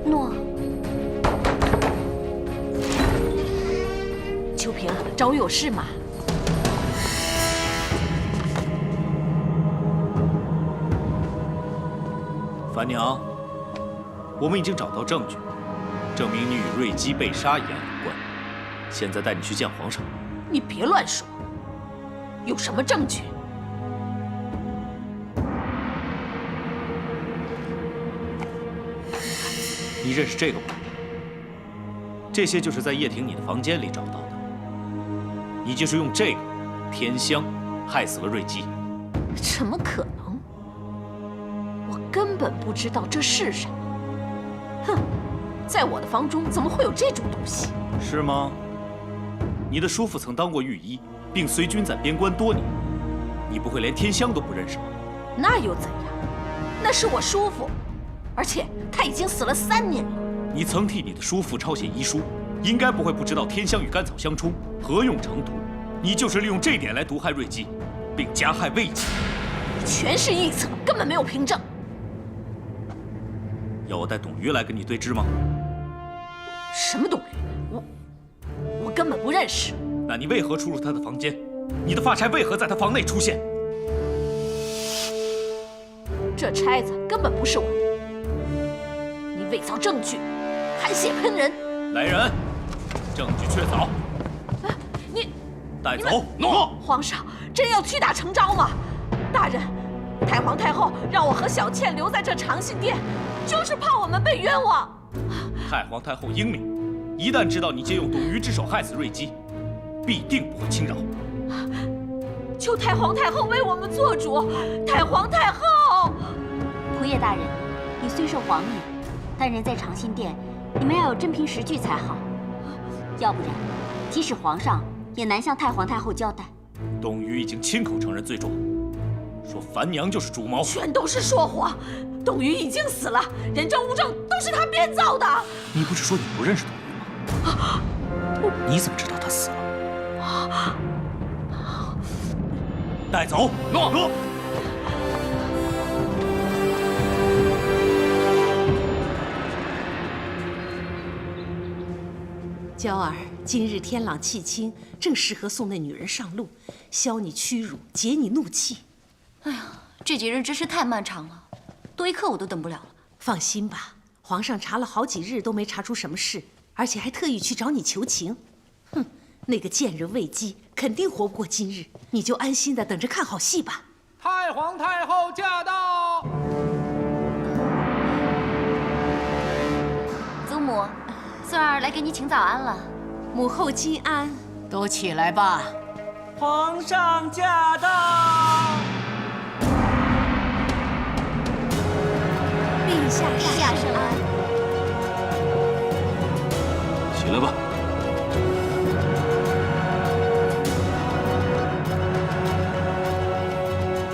诺。秋萍，找我有事吗？樊娘，我们已经找到证据，证明你与瑞姬被杀一案有关。现在带你去见皇上。你别乱说，有什么证据？你认识这个吗？这些就是在叶婷你的房间里找到的。你就是用这个，偏香，害死了瑞姬。怎么可能？我根本不知道这是什么。哼，在我的房中怎么会有这种东西？是吗？你的叔父曾当过御医，并随军在边关多年，你不会连天香都不认识吗？那又怎样？那是我叔父，而且他已经死了3年了。你曾替你的叔父抄写医书，应该不会不知道天香与甘草相冲，何用成毒？你就是利用这点来毒害瑞姬，并加害魏姬。全是臆测，根本没有凭证。要我带董瑜来跟你对质吗？什么董瑜？我根本不认识。那你为何出入他的房间？你的发钗为何在他房内出现？这钗子根本不是我的，你伪造证据，含血喷人。来人，证据确凿。你带走。诺。皇上真要屈打成招吗？大人，太皇太后让我和小倩留在这长信殿，就是怕我们被冤枉。太皇太后英明，一旦知道你借用董瑜之手害死瑞姬，必定不会轻饶。求太皇太后为我们做主，太皇太后。仆夜大人，你虽受皇命，但人在长信殿，你们要有真凭实据才好，要不然，即使皇上也难向太皇太后交代。董瑜已经亲口承认罪状，说樊娘就是主谋，全都是说谎。董瑜已经死了，人证物证都是他编造的。你不是说你不认识董瑜吗？你怎么知道他死了？带走。诺。娇儿，今日天朗气清，正适合送那女人上路，消你屈辱，解你怒气。哎呀，这几日真是太漫长了，多一刻我都等不了了。放心吧，皇上查了好几日都没查出什么事，而且还特意去找你求情。哼，那个贱人魏姬肯定活不过今日，你就安心的等着看好戏吧。太皇太后驾到！祖母，孙儿来给你请早安了。母后金安。都起来吧。皇上驾到！陛下圣安。起来吧。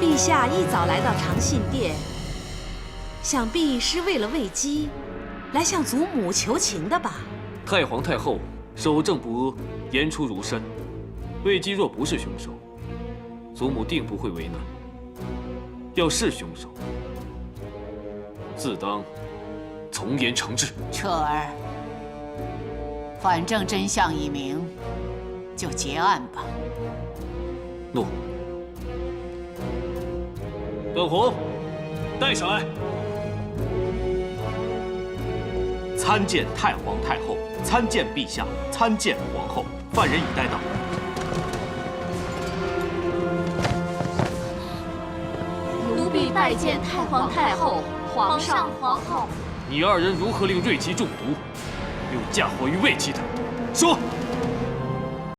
陛下一早来到长信殿，想必是为了魏姬，来向祖母求情的吧？太皇太后守正不阿，言出如山。魏姬若不是凶手，祖母定不会为难；要是凶手，自当从严惩治。彻儿，反正真相已明，就结案吧。诺。本红，带上来。参见太皇太后，参见陛下，参见皇后。犯人已带到。奴婢拜见太皇太后、皇上、皇后。你二人如何令瑞姬中毒，又嫁祸于魏姬的？说。